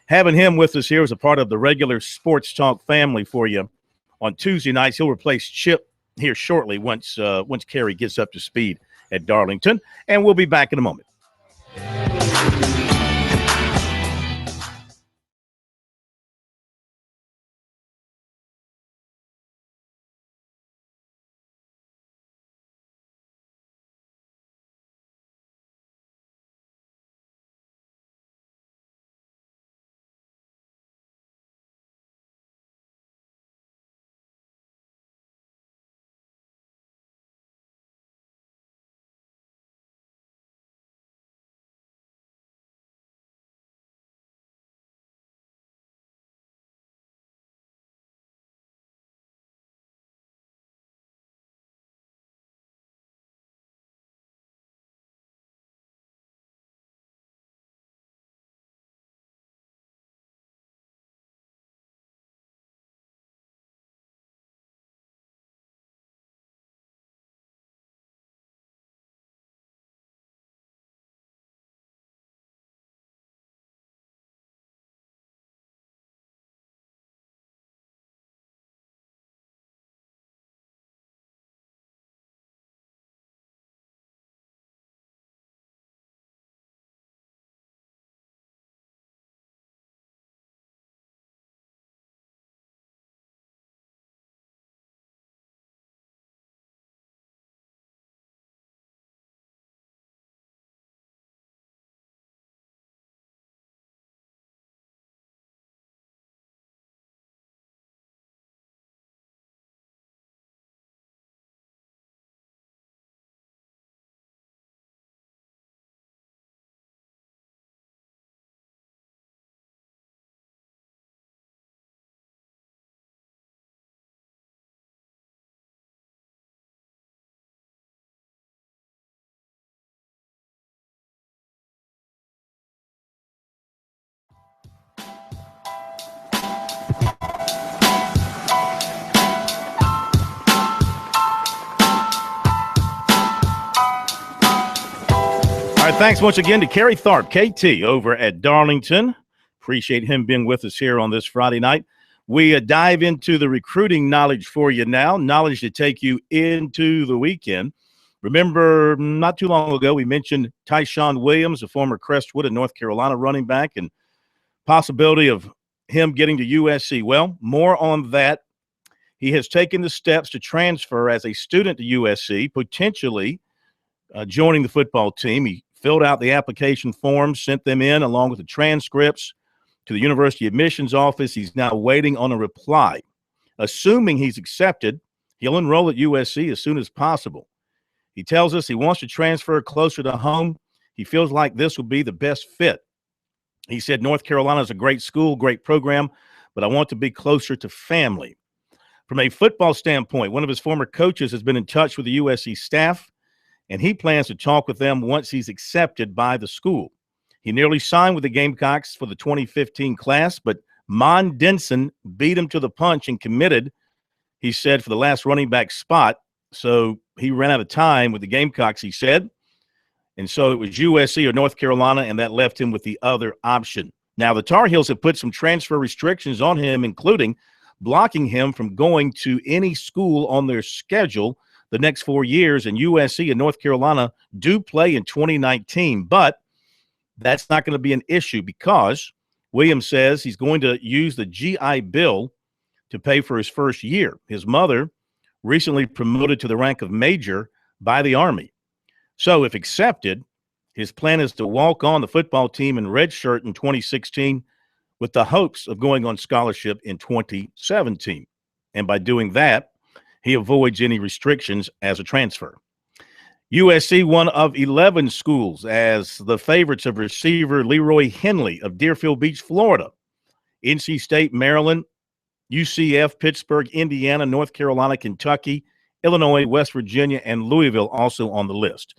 having him with us here as a part of the regular Sports Talk family for you on Tuesday nights. He'll replace Chip here shortly once Kerry gets up to speed at Darlington, and we'll be back in a moment. All right, thanks once again to Kerry Tharp, KT, over at Darlington. Appreciate him being with us here on this Friday night. We dive into the recruiting knowledge for you now, knowledge to take you into the weekend. Remember, not too long ago, we mentioned Tyshawn Williams, a former Crestwood and North Carolina running back, and possibility of him getting to USC. Well, more on that. He has taken the steps to transfer as a student to USC, potentially joining the football team. He filled out the application forms, sent them in along with the transcripts to the University Admissions Office. He's now waiting on a reply. Assuming he's accepted, he'll enroll at USC as soon as possible. He tells us he wants to transfer closer to home. He feels like this will be the best fit. He said, North Carolina is a great school, great program, but I want to be closer to family. From a football standpoint, one of his former coaches has been in touch with the USC staff, and he plans to talk with them once he's accepted by the school. He nearly signed with the Gamecocks for the 2015 class, but Mon Denson beat him to the punch and committed, he said, for the last running back spot. So he ran out of time with the Gamecocks, he said. And so it was USC or North Carolina, and that left him with the other option. Now, the Tar Heels have put some transfer restrictions on him, including blocking him from going to any school on their schedule the next 4 years, and USC and North Carolina do play in 2019, but that's not going to be an issue because Williams says he's going to use the GI Bill to pay for his first year. His mother recently promoted to the rank of major by the Army. So if accepted, his plan is to walk on the football team in redshirt in 2016 with the hopes of going on scholarship in 2017. And by doing that, he avoids any restrictions as a transfer. USC, one of 11 schools, as the favorites of receiver Leroy Henley of Deerfield Beach, Florida. NC State, Maryland, UCF, Pittsburgh, Indiana, North Carolina, Kentucky, Illinois, West Virginia, and Louisville also on the list.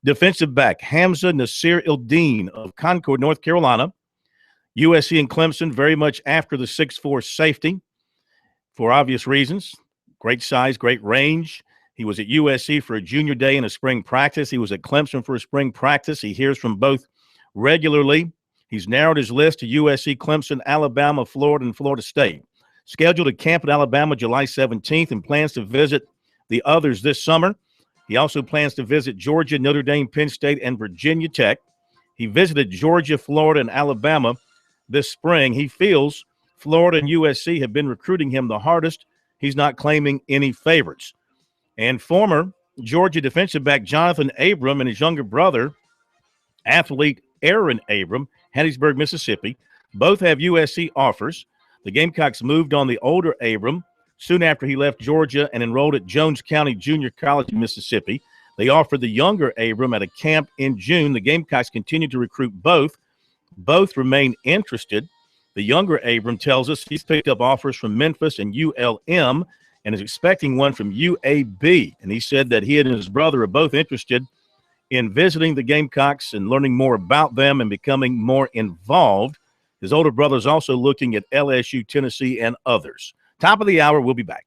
Defensive back Hamza Nasir Ildeen of Concord, North Carolina. USC and Clemson very much after the 6'4 safety for obvious reasons. Great size, great range. He was at USC for a junior day and a spring practice. He was at Clemson for a spring practice. He hears from both regularly. He's narrowed his list to USC, Clemson, Alabama, Florida, and Florida State. Scheduled to camp in Alabama July 17th and plans to visit the others this summer. He also plans to visit Georgia, Notre Dame, Penn State, and Virginia Tech. He visited Georgia, Florida, and Alabama this spring. He feels Florida and USC have been recruiting him the hardest. He's not claiming any favorites. And former Georgia defensive back Jonathan Abram and his younger brother, athlete Aaron Abram, Hattiesburg, Mississippi, both have USC offers. The Gamecocks moved on the older Abram soon after he left Georgia and enrolled at Jones County Junior College in Mississippi. They offered the younger Abram at a camp in June. The Gamecocks continued to recruit both. Both remain interested. The younger Abram tells us he's picked up offers from Memphis and ULM and is expecting one from UAB. And he said that he and his brother are both interested in visiting the Gamecocks and learning more about them and becoming more involved. His older brother is also looking at LSU, Tennessee, and others. Top of the hour, we'll be back.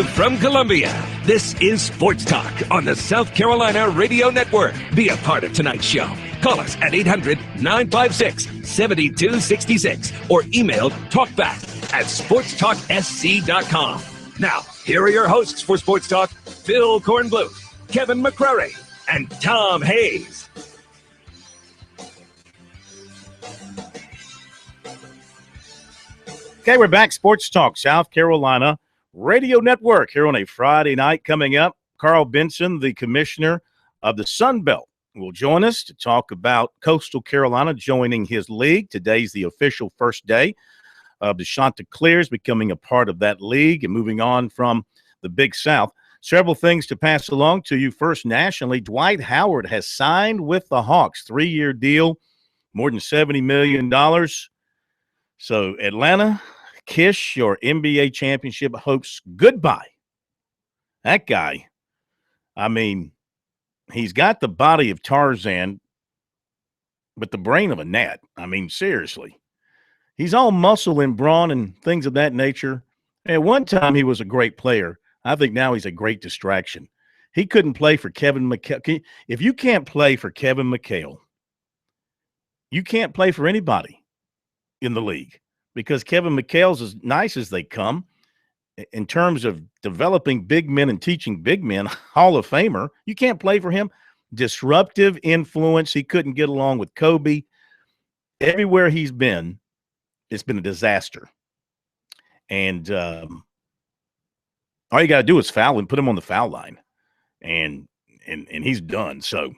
Live from Columbia, this is Sports Talk on the South Carolina Radio Network. Be a part of tonight's show. Call us at 800-956-7266 or email talkback@sportstalksc.com. Now, here are your hosts for Sports Talk, Phil Kornbluth, Kevin McCrary, and Tom Hayes. Okay, we're back. Sports Talk, South Carolina Radio Network here on a Friday night. Coming up, Carl Benson, the commissioner of the Sun Belt, will join us to talk about Coastal Carolina joining his league. Today's the official first day of the Chanticleers becoming a part of that league and moving on from the Big South. Several things to pass along to you. First, nationally, Dwight Howard has signed with the Hawks. 3-year deal, more than $70 million. So, Atlanta, kiss your NBA championship hopes goodbye. That guy, I mean, he's got the body of Tarzan, but the brain of a gnat. I mean, seriously. He's all muscle and brawn and things of that nature. At one time, he was a great player. I think now he's a great distraction. He couldn't play for Kevin McHale. If you can't play for Kevin McHale, you can't play for anybody in the league, because Kevin McHale's as nice as they come in terms of developing big men and teaching big men, Hall of Famer. You can't play for him. Disruptive influence. He couldn't get along with Kobe. Everywhere he's been, it's been a disaster. And all you got to do is foul and put him on the foul line. And he's done. So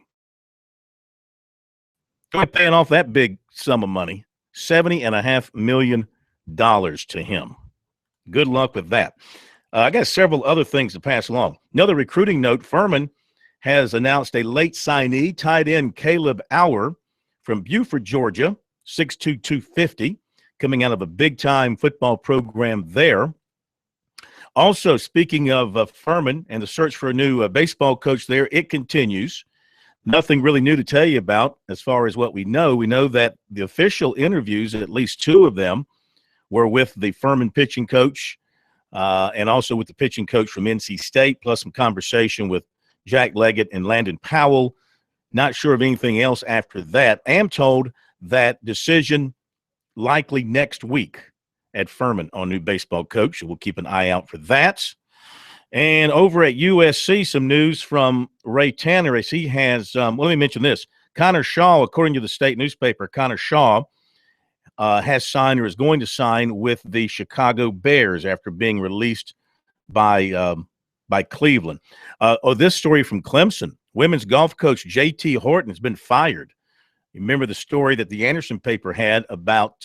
paying off that big sum of money. $70.5 million to him. Good luck with that. I got several other things to pass along. Another recruiting note, Furman has announced a late signee, tight end Caleb Auer from Buford, Georgia, 6'2", 250, coming out of a big-time football program there. Also, speaking of Furman and the search for a new baseball coach there, it continues. Nothing really new to tell you about as far as what we know. We know that the official interviews, at least 2 of them, were with the Furman pitching coach and also with the pitching coach from NC State, plus some conversation with Jack Leggett and Landon Powell. Not sure of anything else after that. I am told that decision likely next week at Furman on new baseball coach. We'll keep an eye out for that. And over at USC, some news from Ray Tanner as he has let me mention this. Connor Shaw, according to the state newspaper, Connor Shaw has signed or is going to sign with the Chicago Bears after being released by Cleveland. This story from Clemson. Women's golf coach J.T. Horton has been fired. You remember the story that the Anderson paper had about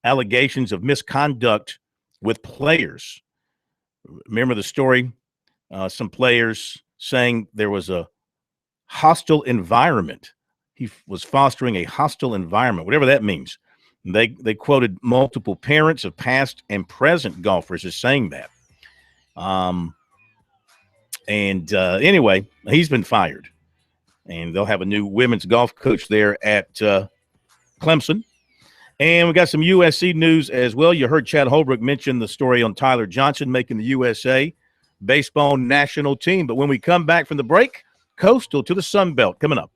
allegations of misconduct with players. Remember the story? Some players saying there was a hostile environment. He was fostering a hostile environment, whatever that means. They quoted multiple parents of past and present golfers as saying that. Anyway, he's been fired. And they'll have a new women's golf coach there at Clemson. And we got some USC news as well. You heard Chad Holbrook mention the story on Tyler Johnson making the USA baseball national team. But when we come back from the break, Coastal to the Sun Belt coming up.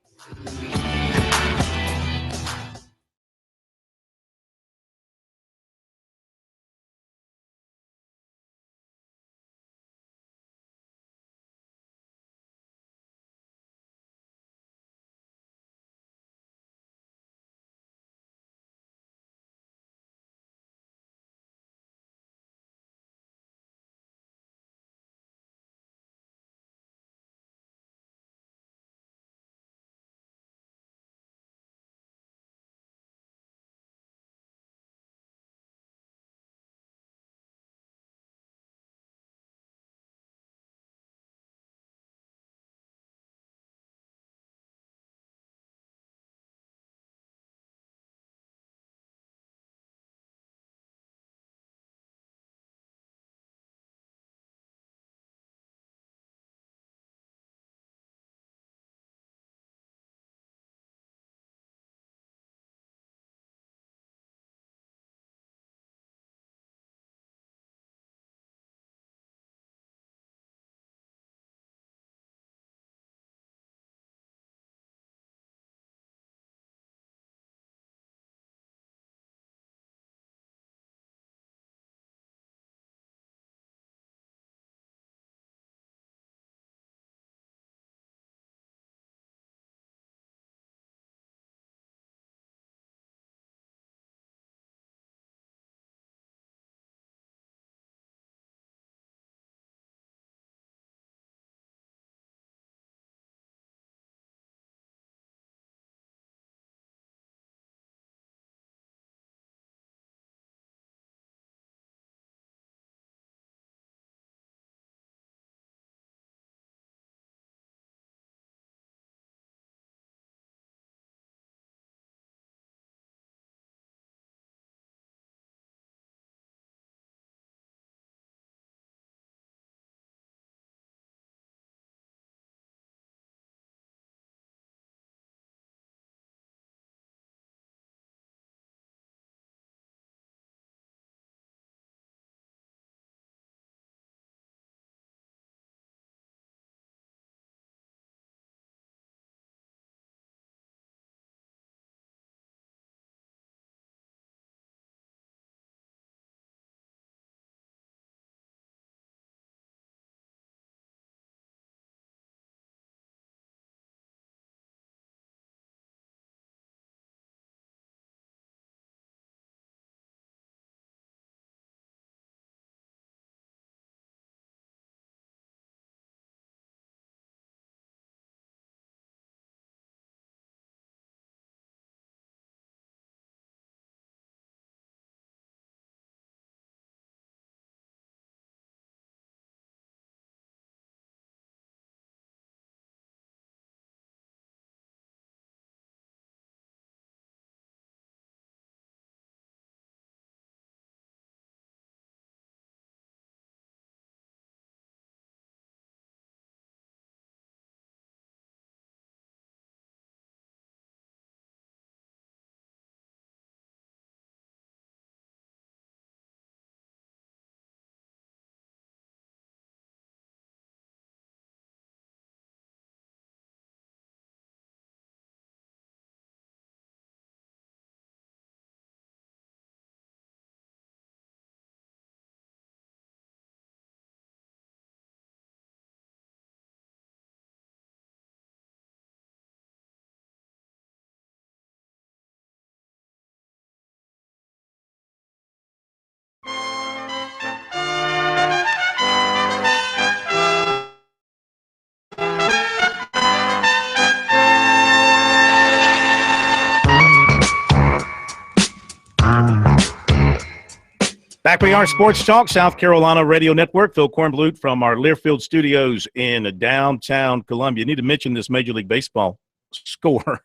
Back we are, Sports Talk, South Carolina Radio Network. Phil Kornblut from our Learfield studios in downtown Columbia. I need to mention this Major League Baseball score.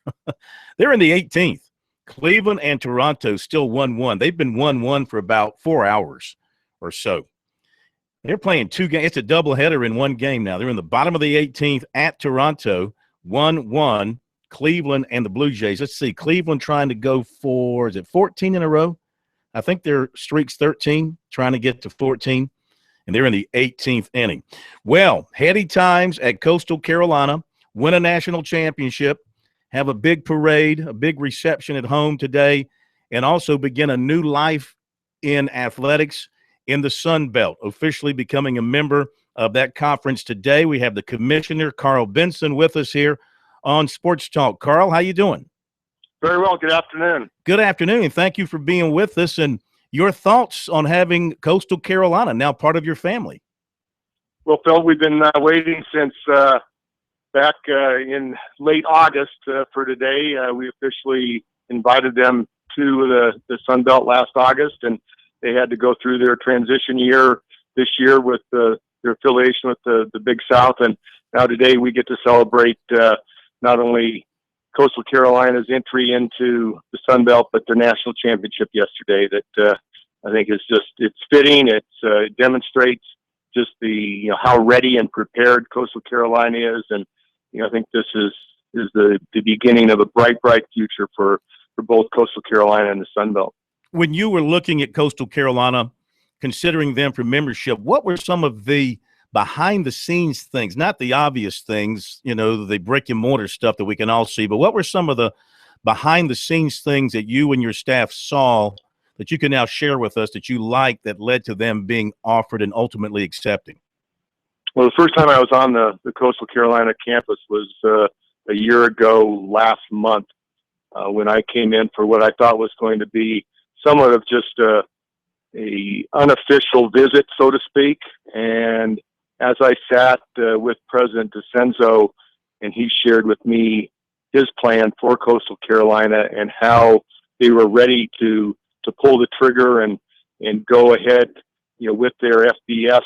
They're in the 18th. Cleveland and Toronto still 1-1. They've been 1-1 for about 4 hours or so. They're playing 2 games. It's a doubleheader in 1 game now. They're in the bottom of the 18th at Toronto, 1-1. Cleveland and the Blue Jays. Let's see. Cleveland trying to go for, is it 14 in a row? I think their streak's 13, trying to get to 14, and they're in the 18th inning. Well, heady times at Coastal Carolina, win a national championship, have a big parade, a big reception at home today, and also begin a new life in athletics in the Sun Belt, officially becoming a member of that conference today. We have the commissioner, Carl Benson, with us here on Sports Talk. Carl, how you doing? Very well. Good afternoon. Good afternoon. Thank you for being with us, and your thoughts on having Coastal Carolina now part of your family. Well, Phil, we've been waiting since back in late August for today. We officially invited them to the Sun Belt last August, and they had to go through their transition year this year with their affiliation with the Big South. And now today we get to celebrate not only Coastal Carolina's entry into the Sun Belt, but their national championship yesterday. That I think is it's fitting. It demonstrates just the how ready and prepared Coastal Carolina is, and I think this is the beginning of a bright future for both Coastal Carolina and the Sun Belt. When you were looking at Coastal Carolina, considering them for membership, what were some of the behind-the-scenes things, not the obvious things, the brick-and-mortar stuff that we can all see, but what were some of the behind-the-scenes things that you and your staff saw that you can now share with us that you liked that led to them being offered and ultimately accepting? Well, the first time I was on the Coastal Carolina campus was a year ago last month when I came in for what I thought was going to be somewhat of just a unofficial visit, so to speak. And as I sat with President DeCenzo, and he shared with me his plan for Coastal Carolina and how they were ready to pull the trigger and go ahead, with their FBS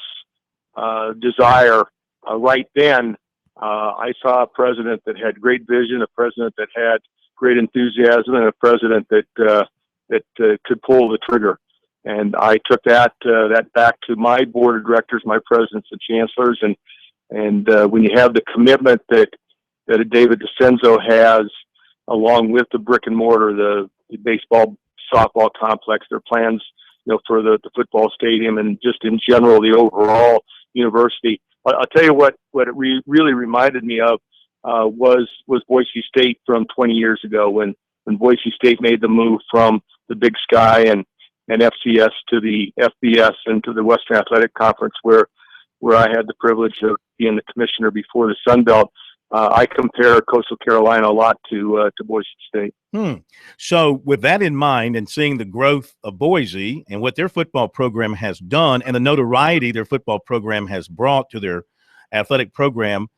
desire. Right then, I saw a president that had great vision, a president that had great enthusiasm, and a president that could pull the trigger. And I took that back to my board of directors, my presidents and chancellors, and when you have the commitment that David DeCenzo has, along with the brick and mortar, the baseball, softball complex, their plans, for the football stadium, and just in general the overall university. I'll tell you what it really reminded me of was Boise State from 20 years ago when Boise State made the move from the Big Sky and FCS to the FBS and to the Western Athletic Conference, where I had the privilege of being the commissioner before the Sun Belt. I compare Coastal Carolina a lot to Boise State. So with that in mind and seeing the growth of Boise and what their football program has done and the notoriety their football program has brought to their athletic program,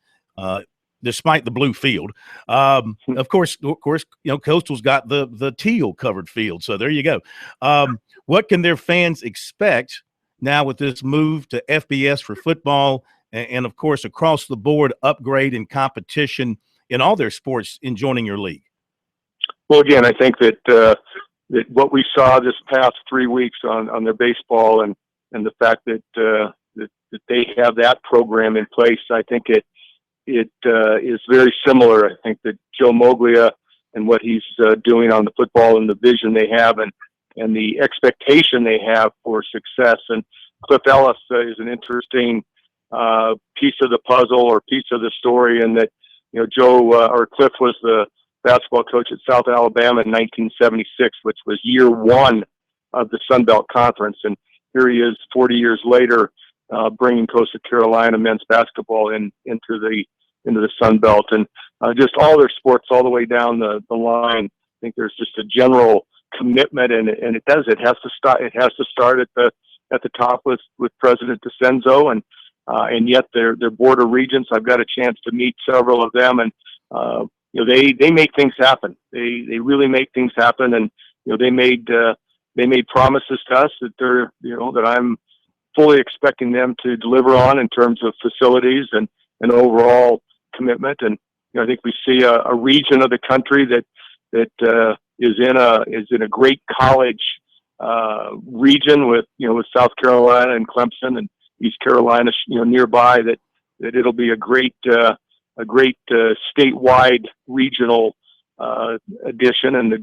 despite the blue field, of course, Coastal's got the teal covered field. So there you go. What can their fans expect now with this move to FBS for football and of course, across the board upgrade and competition in all their sports in joining your league? Well, again, I think that what we saw this past 3 weeks on their baseball and the fact that they have that program in place, I think it is very similar. I think that Joe Moglia and what he's doing on the football and the vision they have and the expectation they have for success. And Cliff Ellis is an interesting piece of the puzzle or piece of the story, and that Cliff was the basketball coach at South Alabama in 1976, which was year one of the Sun Belt Conference, and here he is 40 years later, bringing Coastal Carolina men's basketball into the Sun Belt, and just all their sports all the way down the line. I think there's just a general commitment, and it has to start at the top with President DeCenzo, and yet their board of regents. I've got a chance to meet several of them, and they make things happen. They really make things happen, and they made they made promises to us that that I'm fully expecting them to deliver on in terms of facilities and overall commitment. And I think we see a region of the country that is in a great college region with South Carolina and Clemson and East Carolina nearby, that it'll be a great statewide regional addition, and the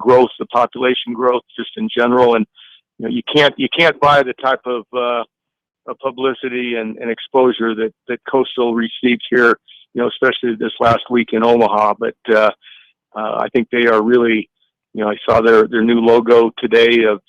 population growth just in general. And you can't buy the type of publicity and exposure that Coastal received here, especially this last week in Omaha. But I think they are really, I saw their new logo today of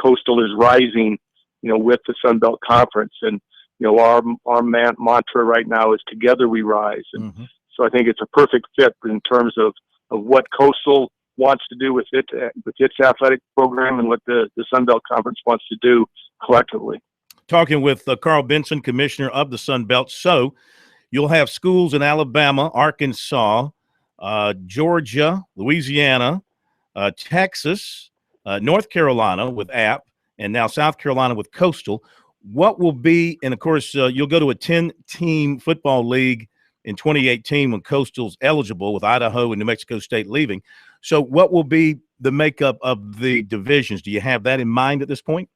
Coastal is rising, with the Sun Belt Conference. And our mantra right now is together we rise. And so I think it's a perfect fit in terms of what Coastal wants to do with its athletic program and what the Sun Belt Conference wants to do collectively. Talking with Carl Benson, commissioner of the Sun Belt. So you'll have schools in Alabama, Arkansas, Georgia, Louisiana, Texas, North Carolina with App, and now South Carolina with Coastal. What will be, and of course, you'll go to a 10-team football league in 2018 when Coastal's eligible, with Idaho and New Mexico State leaving. So what will be the makeup of the divisions? Do you have that in mind at this point?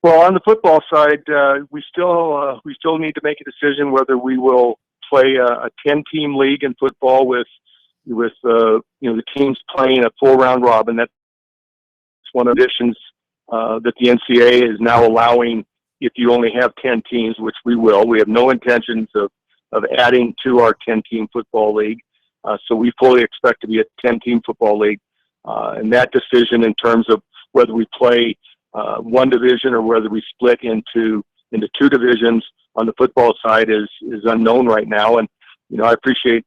Well, on the football side, we still need to make a decision whether we will play a 10-team league in football with the teams playing a full round robin. That's one of the additions that the NCAA is now allowing. If you only have 10 teams, which we will, we have no intentions of adding to our 10-team football league. So we fully expect to be a 10-team football league, and that decision in terms of whether we play one division or whether we split into two divisions on the football side is unknown right now. And I appreciate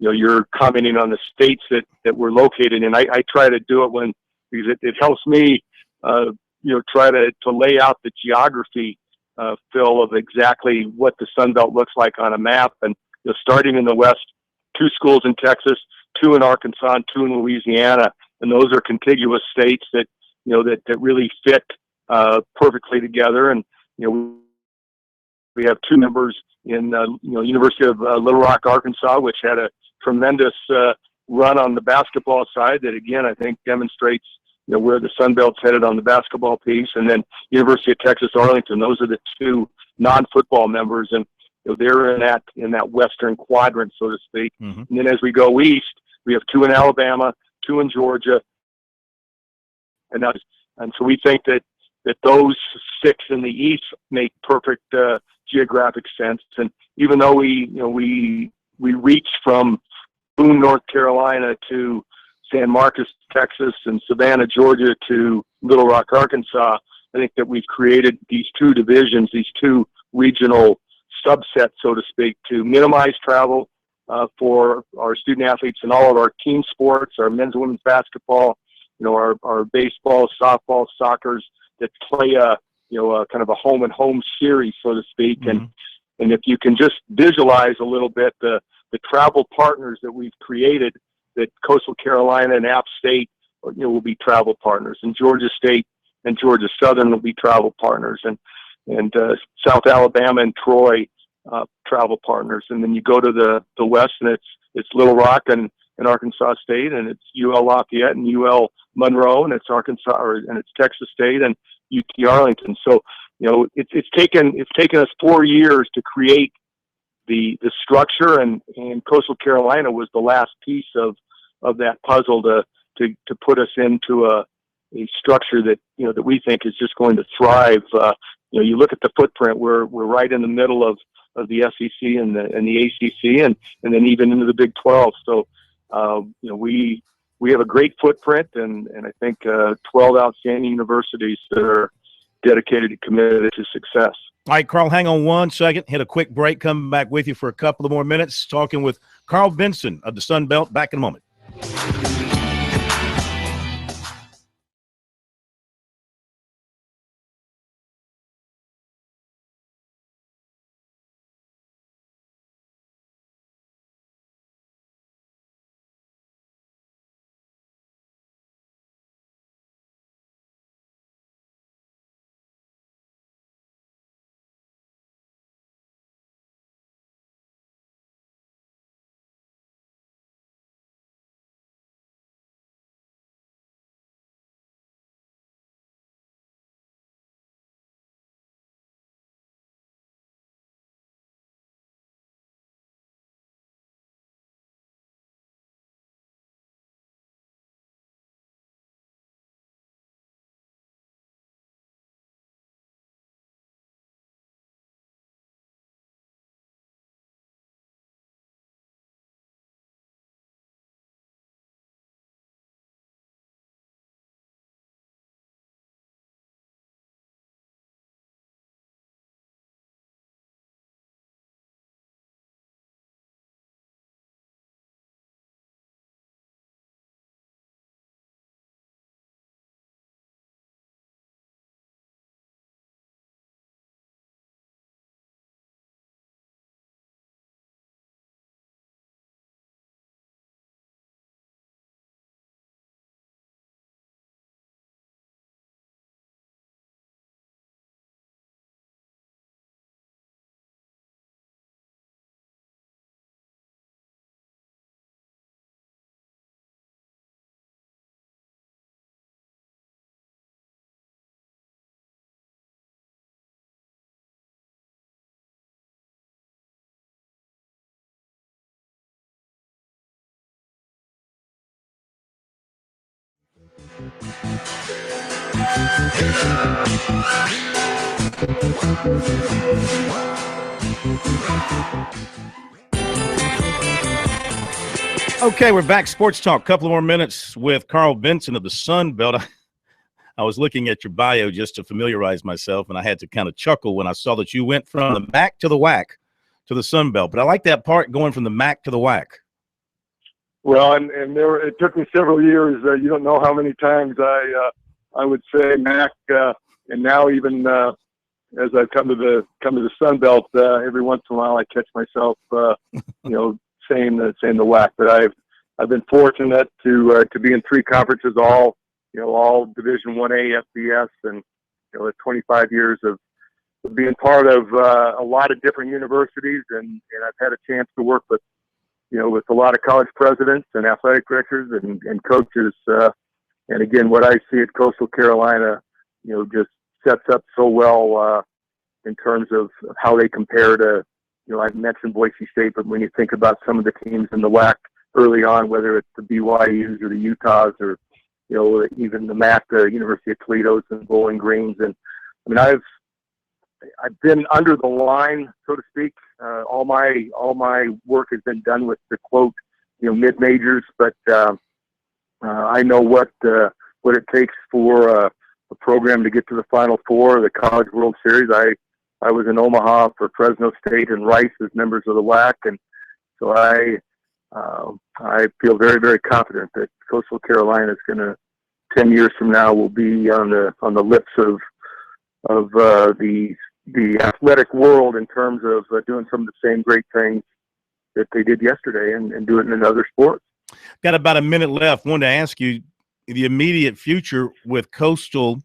you're commenting on the states that we're located in. I try to do it because it helps me try to lay out the geography, Phil, of exactly what the Sun Belt looks like on a map. And starting in the west, 2 schools in Texas, 2 in Arkansas, and 2 in Louisiana, and those are contiguous states that that really fit perfectly together. And we have 2 members in University of Little Rock, Arkansas, which had a tremendous run on the basketball side that, again, I think demonstrates where the Sun Belt's headed on the basketball piece. And then University of Texas Arlington, those are the 2 non-football members, and they're in that western quadrant, so to speak. And then as we go east, we have 2 in Alabama, 2 in Georgia, and so we think that those 6 in the east make perfect geographic sense. And even though we reach from Boone, North Carolina to San Marcos, Texas, and Savannah, Georgia to Little Rock, Arkansas, I think that we've created these 2 divisions, these 2 regional subsets, so to speak, to minimize travel for our student athletes in all of our team sports, our men's and women's basketball, our baseball, softball, soccers, that play a kind of a home and home series, so to speak. And if you can just visualize a little bit the travel partners that we've created, that Coastal Carolina and App State will be travel partners, and Georgia State and Georgia Southern will be travel partners, and South Alabama and Troy travel partners. And then you go to the west, and it's Little Rock and Arkansas State, and it's UL Lafayette and UL Monroe, and it's and it's Texas State and UT Arlington. So it's taken us 4 years to create the structure, and Coastal Carolina was the last piece of that puzzle to put us into a structure that that we think is just going to thrive. You look at the footprint; we're right in the middle of the SEC and the ACC, and then even into the Big 12. So we have a great footprint, and I think 12 outstanding universities that are dedicated and committed to success. All right, Carl, hang on 1 second. Hit a quick break. Coming back with you for a couple of more minutes, talking with Carl Benson of the Sun Belt. Back in a moment. Okay, we're back. Sports Talk. Couple more minutes with Carl Vinson of the Sun Belt. I was looking at your bio just to familiarize myself, and I had to kind of chuckle when I saw that you went from the MAC to the WAC to the Sun Belt. But I like that part, going from the MAC to the WAC. Well, and it took me several years. You don't know how many times I would say MAC, and now even as I've come to the Sun Belt, every once in a while I catch myself, saying the WAC. But I've been fortunate to be in three conferences, all Division 1A FBS, and 25 years of being part of a lot of different universities, and I've had a chance to work with with a lot of college presidents and athletic directors and coaches. And again, what I see at Coastal Carolina, just sets up so well in terms of how they compare to, I've mentioned Boise State, but when you think about some of the teams in the WAC early on, whether it's the BYUs or the Utahs or, even the MAC, the University of Toledo's and Bowling Greens. And I mean, I've been under the line, so to speak. All my work has been done with the quote, mid majors, but I know what it takes for a program to get to the Final Four, the College World Series. I was in Omaha for Fresno State and Rice as members of the WAC, and so I feel very, very confident that Coastal Carolina is going to 10 years from now will be on the lips of the athletic world in terms of doing some of the same great things that they did yesterday and do it in another sport. Got about a minute left. Wanted to ask you the immediate future with Coastal.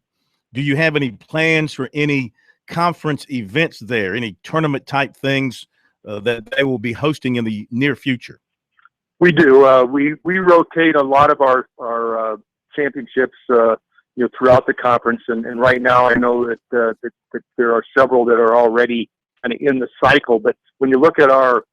Do you have any plans for any conference events there, any tournament type things that they will be hosting in the near future? We do. We rotate a lot of our championships throughout the conference, and right now I know that there are several that are already kind of in the cycle. But when you look at our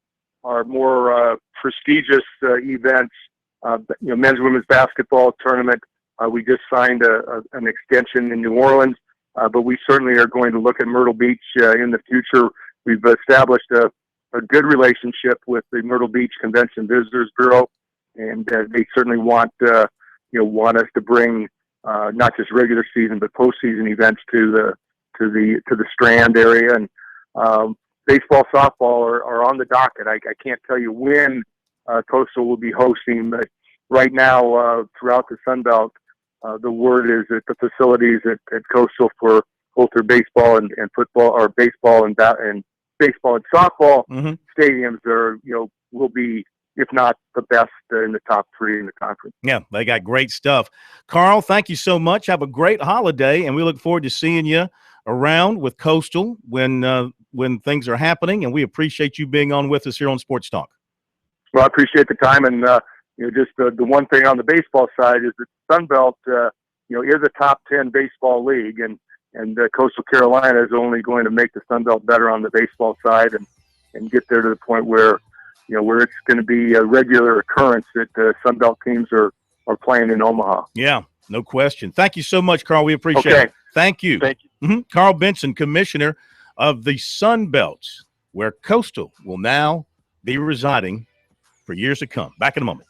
more prestigious events, men's and women's basketball tournament, we just signed an extension in New Orleans, but we certainly are going to look at Myrtle Beach in the future. We've established a good relationship with the Myrtle Beach Convention Visitors Bureau, and they certainly want us to bring not just regular season but postseason events to the Strand area. And baseball, softball are on the docket. I can't tell you when Coastal will be hosting, but right now throughout the Sun Belt, the word is that the facilities at Coastal for both their baseball and football, or baseball and baseball and softball stadiums will be, if not the best, in the top three in the conference. Yeah, they got great stuff. Carl, thank you so much. Have a great holiday, and we look forward to seeing you around with Coastal when things are happening, and we appreciate you being on with us here on Sports Talk. Well, I appreciate the time, and just the one thing on the baseball side is that Sun Belt is a top 10 baseball league, and Coastal Carolina is only going to make the Sun Belt better on the baseball side and get there to the point where it's going to be a regular occurrence that Sun Belt teams are playing in Omaha. Yeah, no question. Thank you so much, Carl. We appreciate it. Thank you. Thank you. Carl Vinson, commissioner of the Sun Belt, where Coastal will now be residing for years to come. Back in a moment.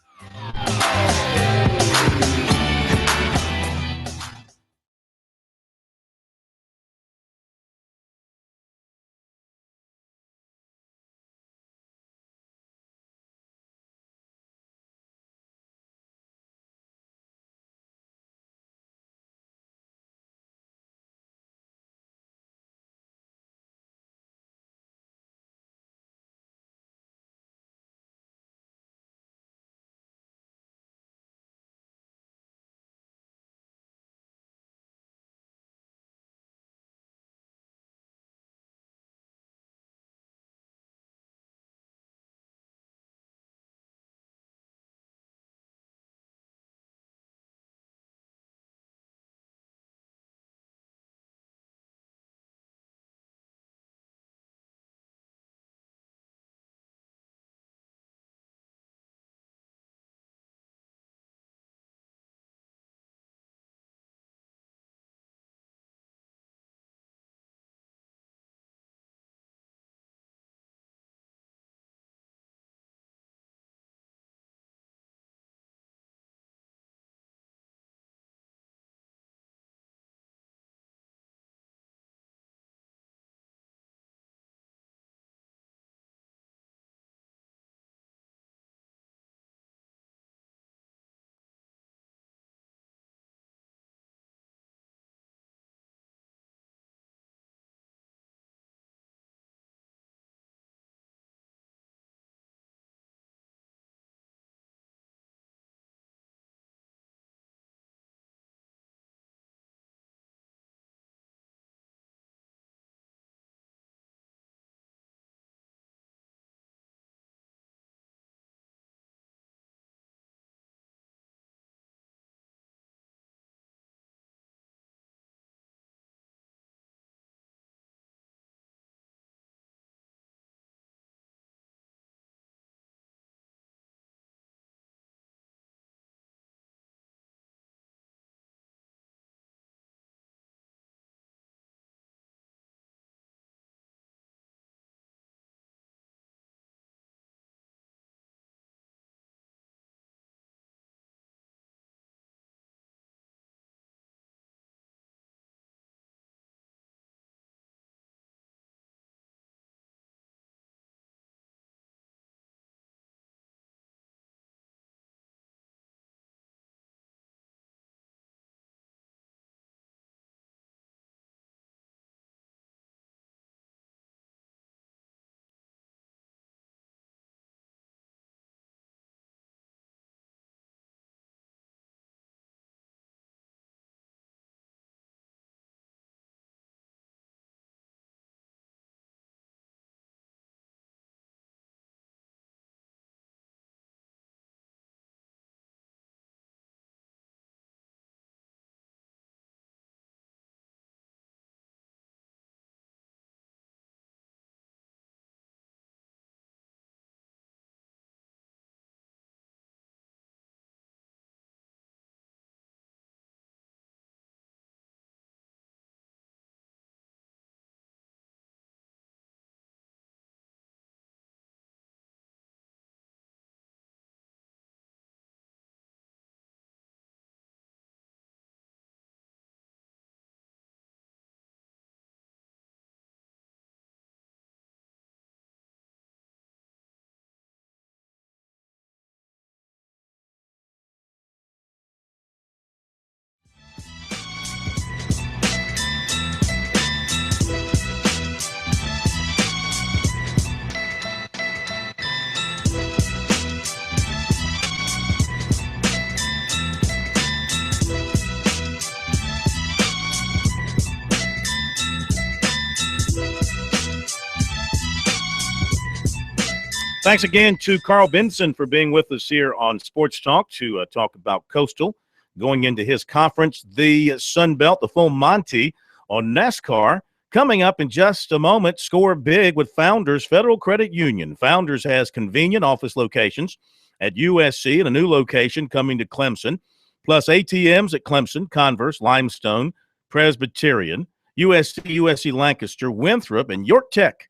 Thanks again to Carl Benson for being with us here on Sports Talk to talk about Coastal going into his conference, the Sun Belt, the full Monty on NASCAR. Coming up in just a moment, score big with Founders Federal Credit Union. Founders has convenient office locations at USC and a new location coming to Clemson, plus ATMs at Clemson, Converse, Limestone, Presbyterian, USC Lancaster, Winthrop, and York Tech.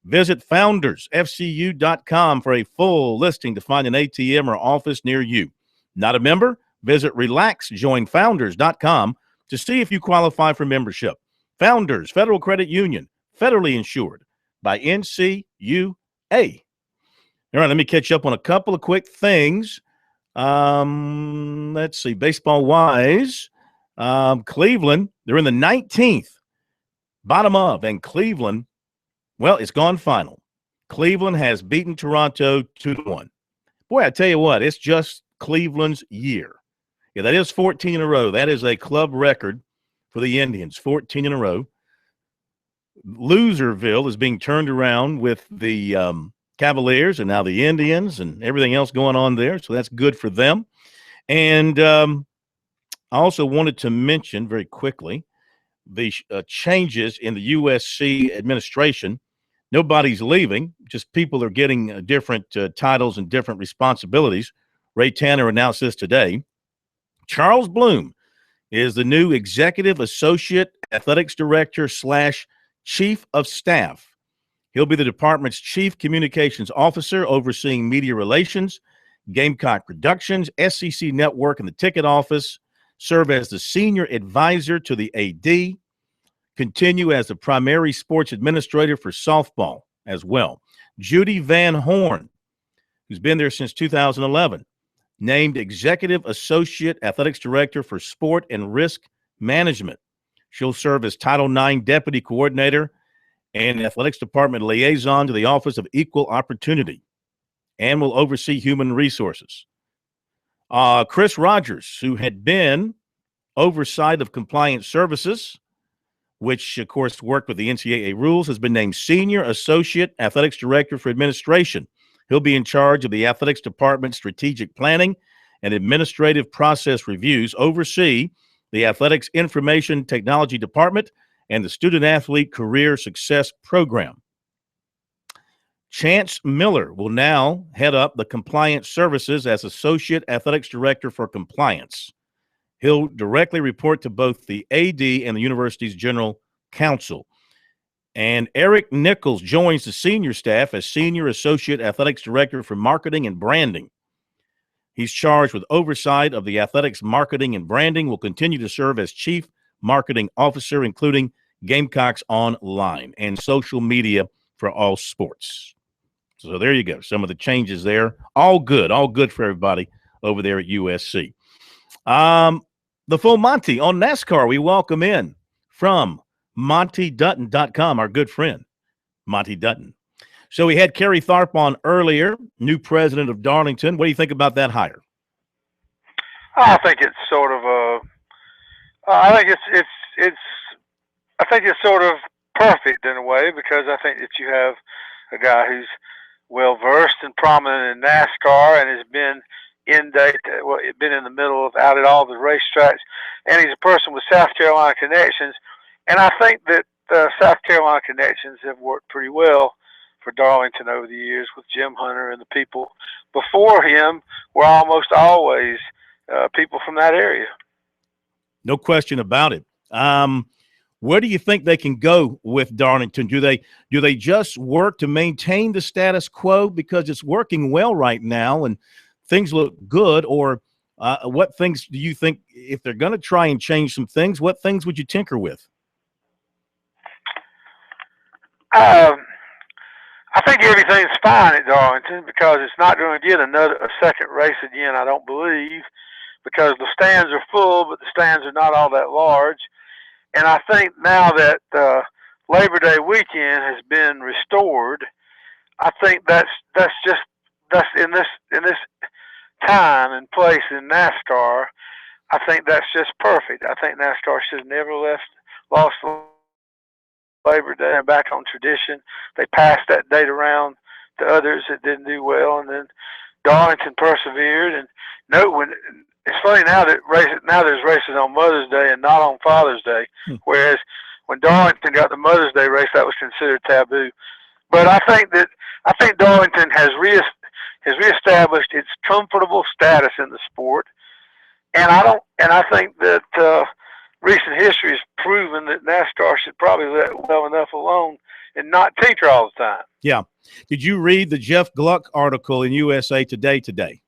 Visit foundersfcu.com for a full listing to find an ATM or office near you. Not a member? Visit relaxjoinfounders.com to see if you qualify for membership. Founders Federal Credit Union, federally insured by NCUA. All right, let me catch up on a couple of quick things. Let's see, baseball-wise, Cleveland, they're in the 19th, bottom of, and Cleveland, well, it's gone final. Cleveland has beaten Toronto 2-1. Boy, I tell you what, it's just Cleveland's year. Yeah, that is 14 in a row. That is a club record for the Indians, 14 in a row. Loserville is being turned around with the Cavaliers and now the Indians and everything else going on there, so that's good for them. And I also wanted to mention very quickly the changes in the USC administration. Nobody's leaving, just people are getting different titles and different responsibilities. Ray Tanner announced this today. Charles Bloom is the new Executive Associate Athletics Director / Chief of Staff. He'll be the department's Chief Communications Officer, overseeing media relations, Gamecock Productions, SEC Network, and the ticket office, serve as the Senior Advisor to the AD, continue as the primary sports administrator for softball as well. Judy Van Horn, who's been there since 2011, named Executive Associate Athletics Director for Sport and Risk Management. She'll serve as Title IX Deputy Coordinator and Athletics Department Liaison to the Office of Equal Opportunity, and will oversee human resources. Chris Rogers, who had been oversight of compliance services, which, of course, worked with the NCAA rules, has been named Senior Associate Athletics Director for Administration. He'll be in charge of the Athletics Department's strategic planning and administrative process reviews, oversee the Athletics Information Technology Department and the Student Athlete Career Success Program. Chance Miller will now head up the Compliance Services as Associate Athletics Director for Compliance. He'll directly report to both the AD and the university's General Counsel. And Eric Nichols joins the senior staff as Senior Associate Athletics Director for Marketing and Branding. He's charged with oversight of the athletics marketing and branding, will continue to serve as Chief Marketing Officer, including Gamecocks Online and social media for all sports. So there you go. Some of the changes there. All good for everybody over there at USC. The full Monty on NASCAR, we welcome in from MontyDutton.com, our good friend, Monty Dutton. So we had Kerry Tharp on earlier, new president of Darlington. What do you think about that hire? I think it's sort of I think it's sort of perfect in a way, because I think that you have a guy who's well versed and prominent in NASCAR and has been in the middle of out at all the racetracks, and he's a person with South Carolina connections. And I think that South Carolina connections have worked pretty well for Darlington over the years with Jim Hunter, and the people before him were almost always people from that area. No question about it. Where do you think they can go with Darlington? Do they just work to maintain the status quo because it's working well right now and things look good, or what things do you think, if they're going to try and change some things, what things would you tinker with? I think everything's fine at Darlington, because it's not going to get a second race again, I don't believe, because the stands are full, but the stands are not all that large. And I think now that Labor Day weekend has been restored, I think that's in this time and place in NASCAR, I think that's just perfect. I think NASCAR should have never lost Labor Day, back on tradition. They passed that date around to others that didn't do well, and then Darlington persevered. And no, when it's funny now that there's races on Mother's Day and not on Father's Day, whereas when Darlington got the Mother's Day race, that was considered taboo. But I think Darlington has reestablished its comfortable status in the sport, and I think that recent history has proven that NASCAR should probably let well enough alone and not tinker all the time. Yeah. Did you read the Jeff Gluck article in USA Today today?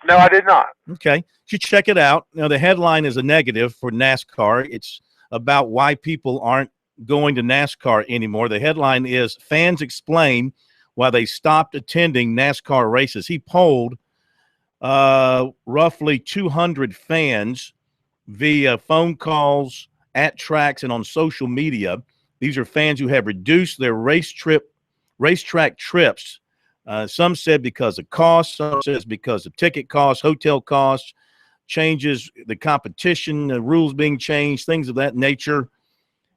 No, I did not. Okay. You should check it out. Now, the headline is a negative for NASCAR. It's about why people aren't going to NASCAR anymore. The headline is Fans Explain Why They Stopped Attending NASCAR Races. He polled roughly 200 fans via phone calls, at tracks, and on social media. These are fans who have reduced their racetrack trips. Some said because of costs, some says because of ticket costs, hotel costs, changes, the competition, the rules being changed, things of that nature.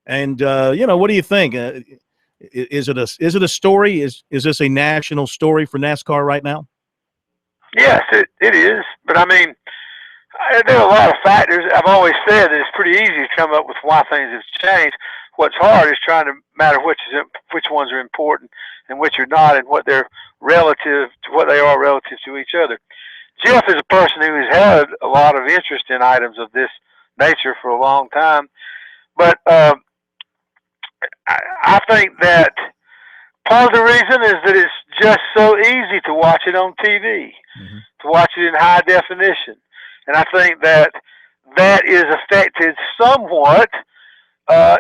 And what do you think? Is it a story? Is this a national story for NASCAR right now? Yes, it is. But I mean, there are a lot of factors. I've always said that it's pretty easy to come up with why things have changed. What's hard is trying to matter which ones are important and which are not, and what they are relative to each other. Jeff is a person who has had a lot of interest in items of this nature for a long time, but I think that part of the reason is that it's just so easy to watch it on TV, to watch it in high definition. And I think that is affected somewhat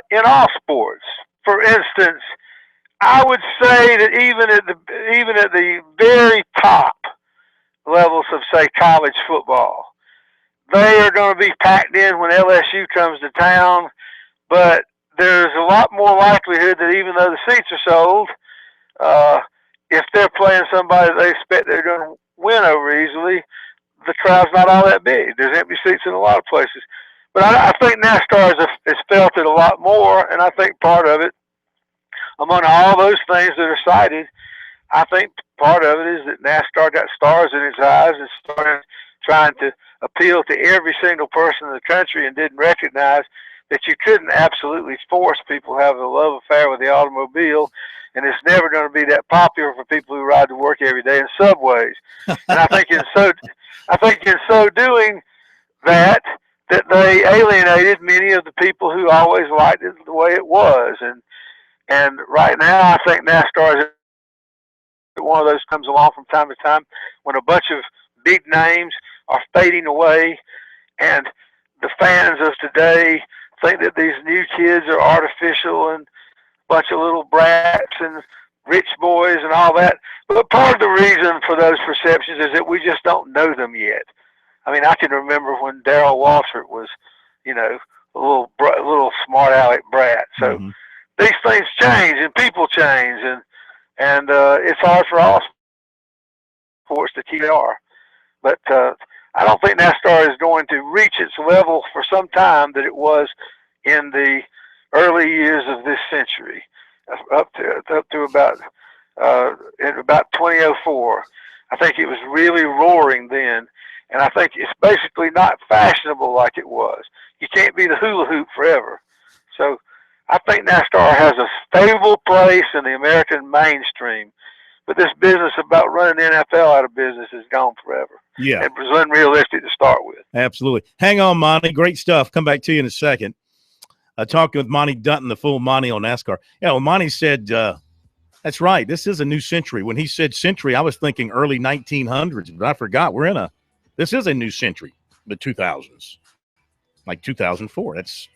in all sports. For instance, I would say that even at the very top levels of, say, college football, they are going to be packed in when LSU comes to town, but there's a lot more likelihood that even though the seats are sold, if they're playing somebody they expect they're going to win over easily, the crowd's not all that big. There's empty seats in a lot of places. But I think NASCAR has felt it a lot more, and I think part of it, among all those things that are cited, I think part of it is that NASCAR got stars in its eyes and started trying to appeal to every single person in the country and didn't recognize that you couldn't absolutely force people to have a love affair with the automobile, and it's never going to be that popular for people who ride to work every day in subways. And I think in so doing that they alienated many of the people who always liked it the way it was. And right now, I think NASCAR is one of those comes along from time to time when a bunch of big names are fading away, and the fans of today think that these new kids are artificial and a bunch of little brats and rich boys and all that. But part of the reason for those perceptions is that we just don't know them yet. I mean, I can remember when Darrell Waltrip was, a little smart aleck brat. So these things change and people change, and it's hard for all sports to keep it are. But I don't think NASCAR is going to reach its level for some time that it was in the early years of this century, up to about in about 2004. I think it was really roaring then, and I think it's basically not fashionable like it was. You can't be the hula hoop forever. So I think NASCAR has a stable place in the American mainstream, but this business about running the NFL out of business is gone forever. Yeah. It was unrealistic to start with. Absolutely. Hang on, Monty. Great stuff. Come back to you in a second. Talking with Monty Dutton, the full Monty on NASCAR. Yeah, well, Monty said, that's right, this is a new century. When he said century, I was thinking early 1900s, but I forgot this is a new century, the 2000s, like 2004. That's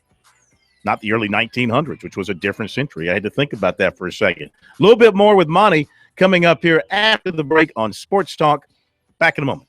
not the early 1900s, which was a different century. I had to think about that for a second. A little bit more with Monty coming up here after the break on Sports Talk. Back in a moment.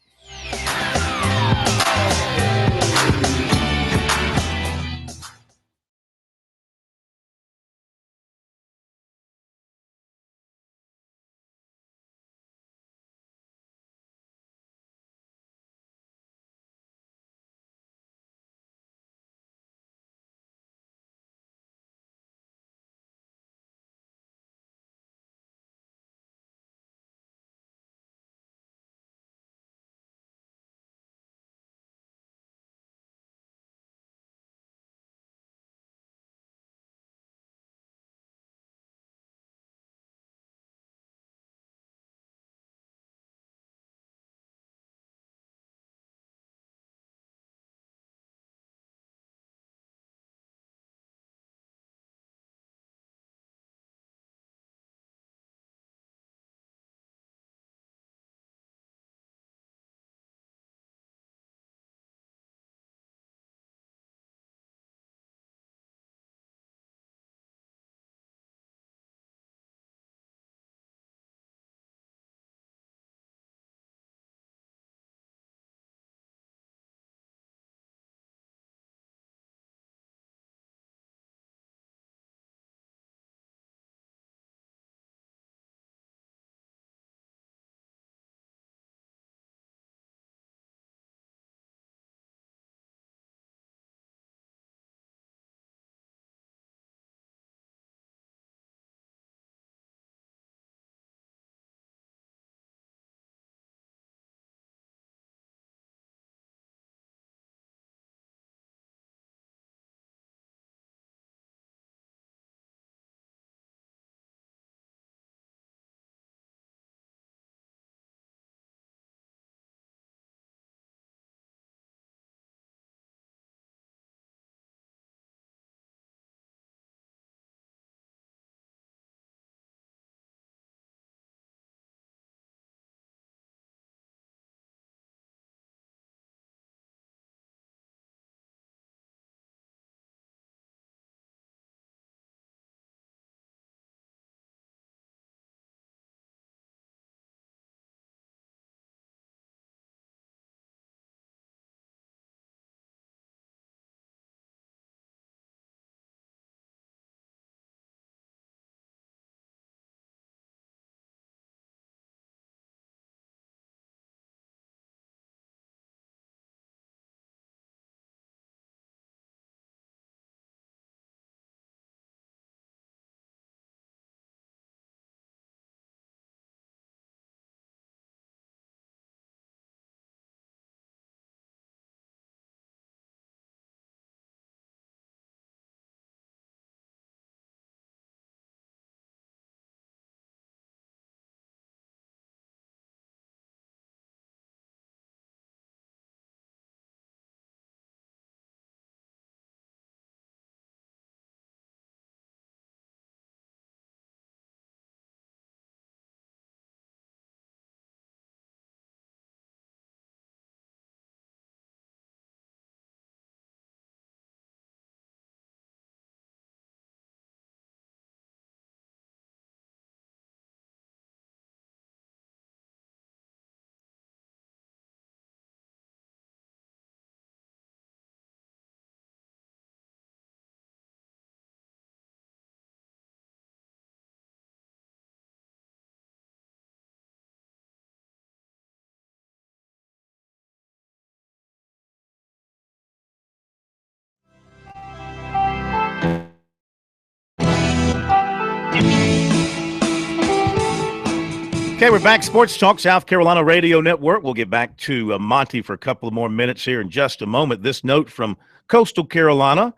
Okay, we're back. Sports Talk, South Carolina Radio Network. We'll get back to Monty for a couple of more minutes here in just a moment. This note from Coastal Carolina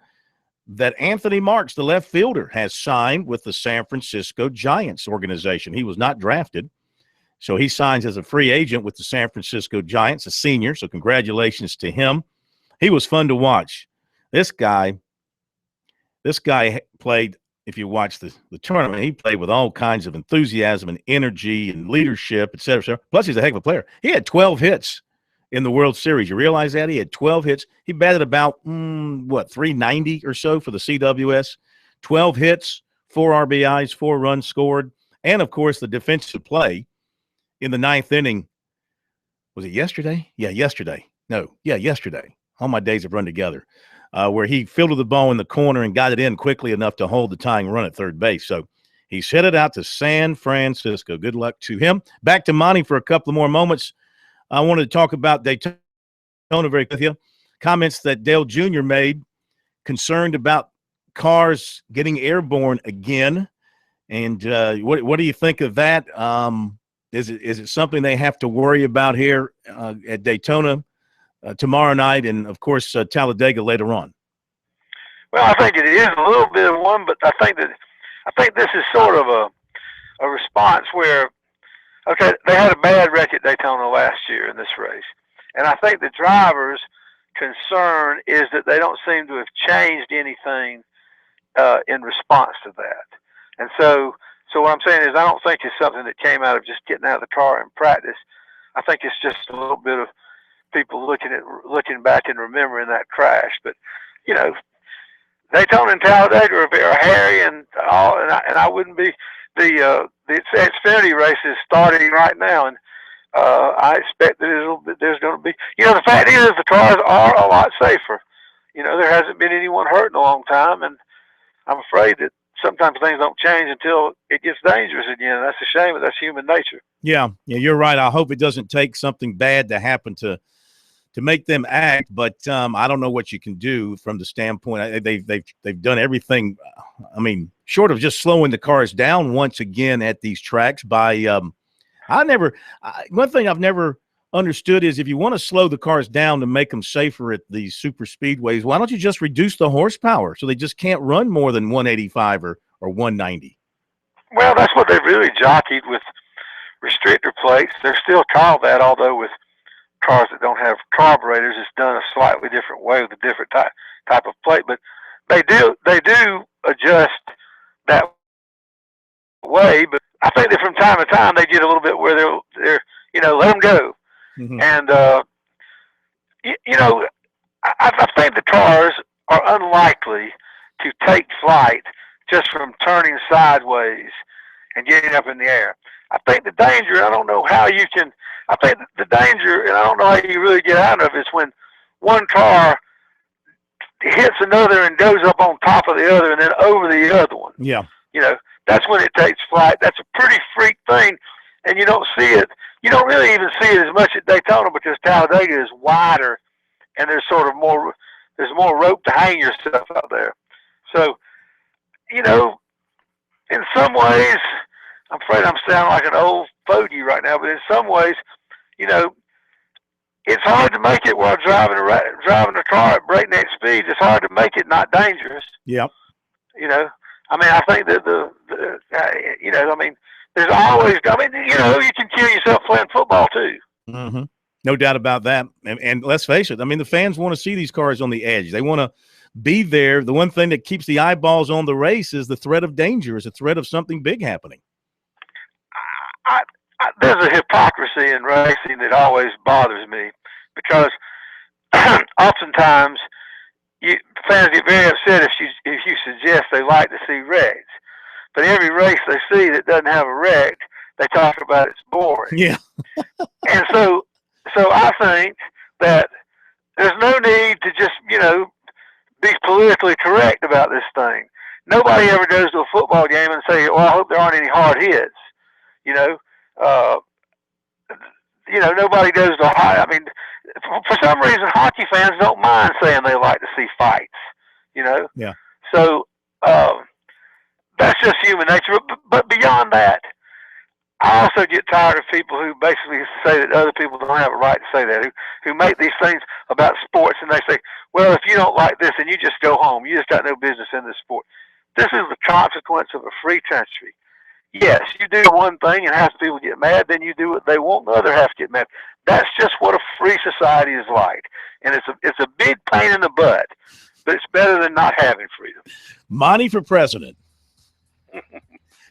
that Anthony Marks, the left fielder, has signed with the San Francisco Giants organization. He was not drafted, so he signs as a free agent with the San Francisco Giants, a senior, so congratulations to him. He was fun to watch. This guy played, if you watch the tournament, he played with all kinds of enthusiasm and energy and leadership, et cetera, et cetera. Plus, he's a heck of a player. He had 12 hits in the World Series. You realize that? He had 12 hits. He batted about, 390 or so for the CWS. 12 hits, 4 RBIs, 4 runs scored. And, of course, the defensive play in the 9th inning. Was it yesterday? Yeah, yesterday. Yesterday. All my days have run together. Where he fielded the ball in the corner and got it in quickly enough to hold the tying run at third base. So he's headed out to San Francisco. Good luck to him. Back to Monty for a couple of more moments. I wanted to talk about Daytona very quickly. Comments that Dale Jr. made, concerned about cars getting airborne again. And what do you think of that? Is it something they have to worry about here at Daytona tomorrow night, and of course Talladega later on? Well, I think it is a little bit of one, but I think this is sort of a response where, okay, they had a bad wreck at Daytona last year in this race, and I think the drivers' concern is that they don't seem to have changed anything in response to that. And so what I'm saying is I don't think it's something that came out of just getting out of the car and practice. I think it's just a little bit of people looking back and remembering that crash. But Daytona and Talladega are hairy and all, and I wouldn't be the Xfinity race is starting right now, and I expect that there's going to be. The fact is the cars are a lot safer. There hasn't been anyone hurt in a long time, and I'm afraid that sometimes things don't change until it gets dangerous again. That's a shame, but that's human nature. Yeah, you're right. I hope it doesn't take something bad to happen to make them act, but I don't know what you can do from the standpoint. They've done everything. I mean, short of just slowing the cars down once again at these tracks. One thing I've never understood is if you want to slow the cars down to make them safer at these super speedways, why don't you just reduce the horsepower so they just can't run more than 185 or 190? Well, that's what they've really jockeyed with restrictor plates. They're still called that, although with cars that don't have carburetors, it's done a slightly different way with a different type of plate. But they do adjust that way. But I think that from time to time they get a little bit where they're let them go. Mm-hmm. And I think the cars are unlikely to take flight just from turning sideways and getting up in the air. I think the danger, I don't know how you can. I think the danger, and I don't know how you really get out of it, is when one car hits another and goes up on top of the other and then over the other one. Yeah. That's when it takes flight. That's a pretty freak thing, and you don't see it. You don't really even see it as much at Daytona because Talladega is wider and there's more rope to hang yourself out there. So, in some ways, I'm afraid I'm sounding like an old fogey right now, but in some ways, it's hard to make it while driving a car at breakneck speeds. It's hard to make it not dangerous. Yeah. I think that there's always, you can kill yourself playing football too. Mm-hmm. No doubt about that. And let's face it, the fans want to see these cars on the edge. They want to be there. The one thing that keeps the eyeballs on the race is the threat of danger, is the threat of something big happening. There's a hypocrisy in racing that always bothers me because oftentimes fans get very upset if you suggest they like to see wrecks. But every race they see that doesn't have a wreck, they talk about it's boring. Yeah. And so I think that there's no need to just, be politically correct about this thing. Nobody ever goes to a football game and say, well, I hope there aren't any hard hits. Nobody goes to for some reason, hockey fans don't mind saying they like to see fights, Yeah. So that's just human nature. But beyond that, I also get tired of people who basically say that other people don't have a right to say that, who make these things about sports, and they say, well, if you don't like this, then you just go home. You just got no business in this sport. This is the consequence of a free country. Yes, you do one thing and half the people get mad, then you do what they want, and the other half get mad. That's just what a free society is like. And it's a big pain in the butt, but it's better than not having freedom. Monty for president.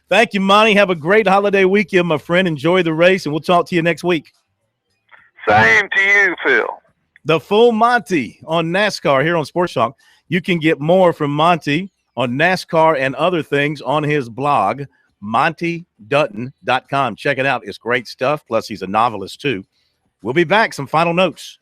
Thank you, Monty. Have a great holiday weekend, my friend. Enjoy the race, and we'll talk to you next week. Same to you, Phil. The full Monty on NASCAR here on Sports Talk. You can get more from Monty on NASCAR and other things on his blog, MontyDutton.com. Check it out. It's great stuff. Plus, he's a novelist, too. We'll be back. Some final notes.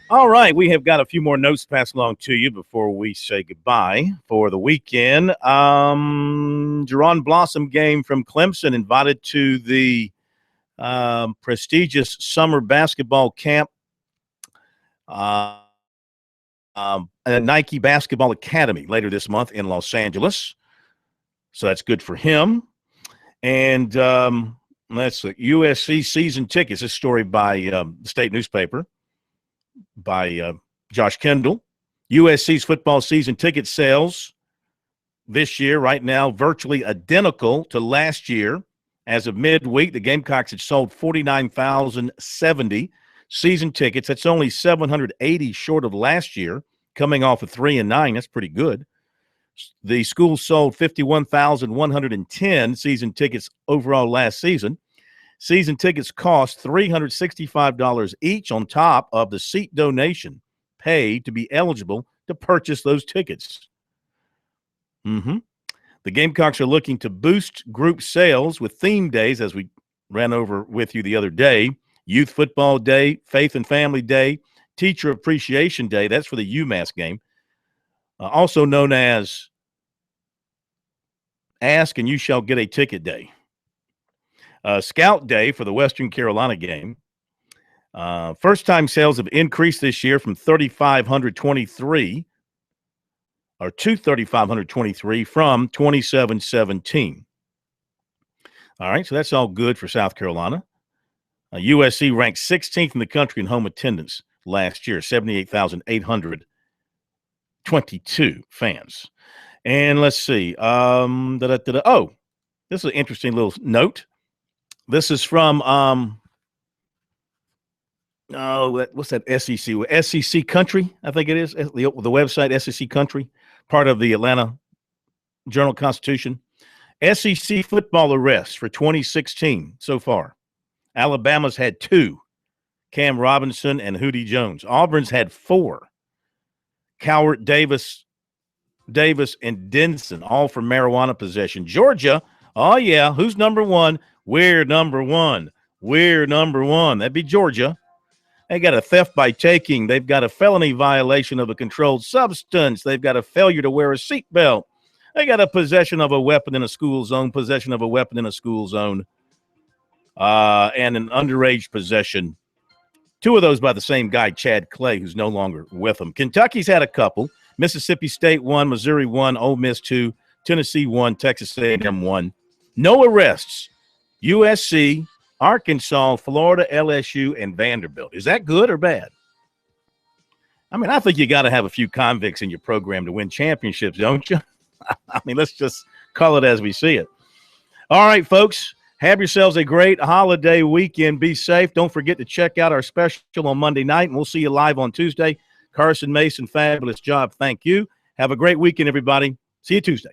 All right, we have got a few more notes passed along to you before we say goodbye for the weekend. Jerron Blossom game from Clemson invited to the prestigious summer basketball camp at Nike Basketball Academy later this month in Los Angeles. So that's good for him. And that's the USC season tickets. This story by the state newspaper by Josh Kendall. USC's football season ticket sales this year right now virtually identical to last year. As of midweek, the Gamecocks had sold 49,070 season tickets. That's only 780 short of last year, coming off of 3-9. That's pretty good. The school sold 51,110 season tickets overall last season. Season tickets cost $365 each on top of the seat donation paid to be eligible to purchase those tickets. The Gamecocks are looking to boost group sales with theme days, as we ran over with you the other day. Youth Football Day, Faith and Family Day, Teacher Appreciation Day. That's for the UMass game. Also known as Ask and You Shall Get a Ticket Day. Scout Day for the Western Carolina game. First-time sales have increased this year from 3,523 or to 3,523 from 2,717. All right, so that's all good for South Carolina. USC ranked 16th in the country in home attendance last year, 78,822 fans. And let's see. Oh, this is an interesting little note. This is from what's that SEC? SEC Country, I think it is. The website SEC Country, part of the Atlanta Journal-Constitution. SEC football arrests for 2016 so far. Alabama's had 2, Cam Robinson and Hootie Jones. Auburn's had 4, Cowart Davis, and Denson, all for marijuana possession. Georgia, oh yeah, who's number 1? We're number 1. We're number 1. That'd be Georgia. They got a theft by taking. They've got a felony violation of a controlled substance. They've got a failure to wear a seatbelt. They got a possession of a weapon in a school zone, possession of a weapon in a school zone, and an underage possession. 2 of those by the same guy, Chad Clay, who's no longer with them. Kentucky's had a couple. Mississippi State 1, Missouri 1, Ole Miss 2, Tennessee 1, Texas A&M 1. No arrests. USC, Arkansas, Florida, LSU, and Vanderbilt. Is that good or bad? I mean, I think you got to have a few convicts in your program to win championships, don't you? I mean, let's just call it as we see it. All right, folks, have yourselves a great holiday weekend. Be safe. Don't forget to check out our special on Monday night, and we'll see you live on Tuesday. Carson Mason, fabulous job. Thank you. Have a great weekend, everybody. See you Tuesday.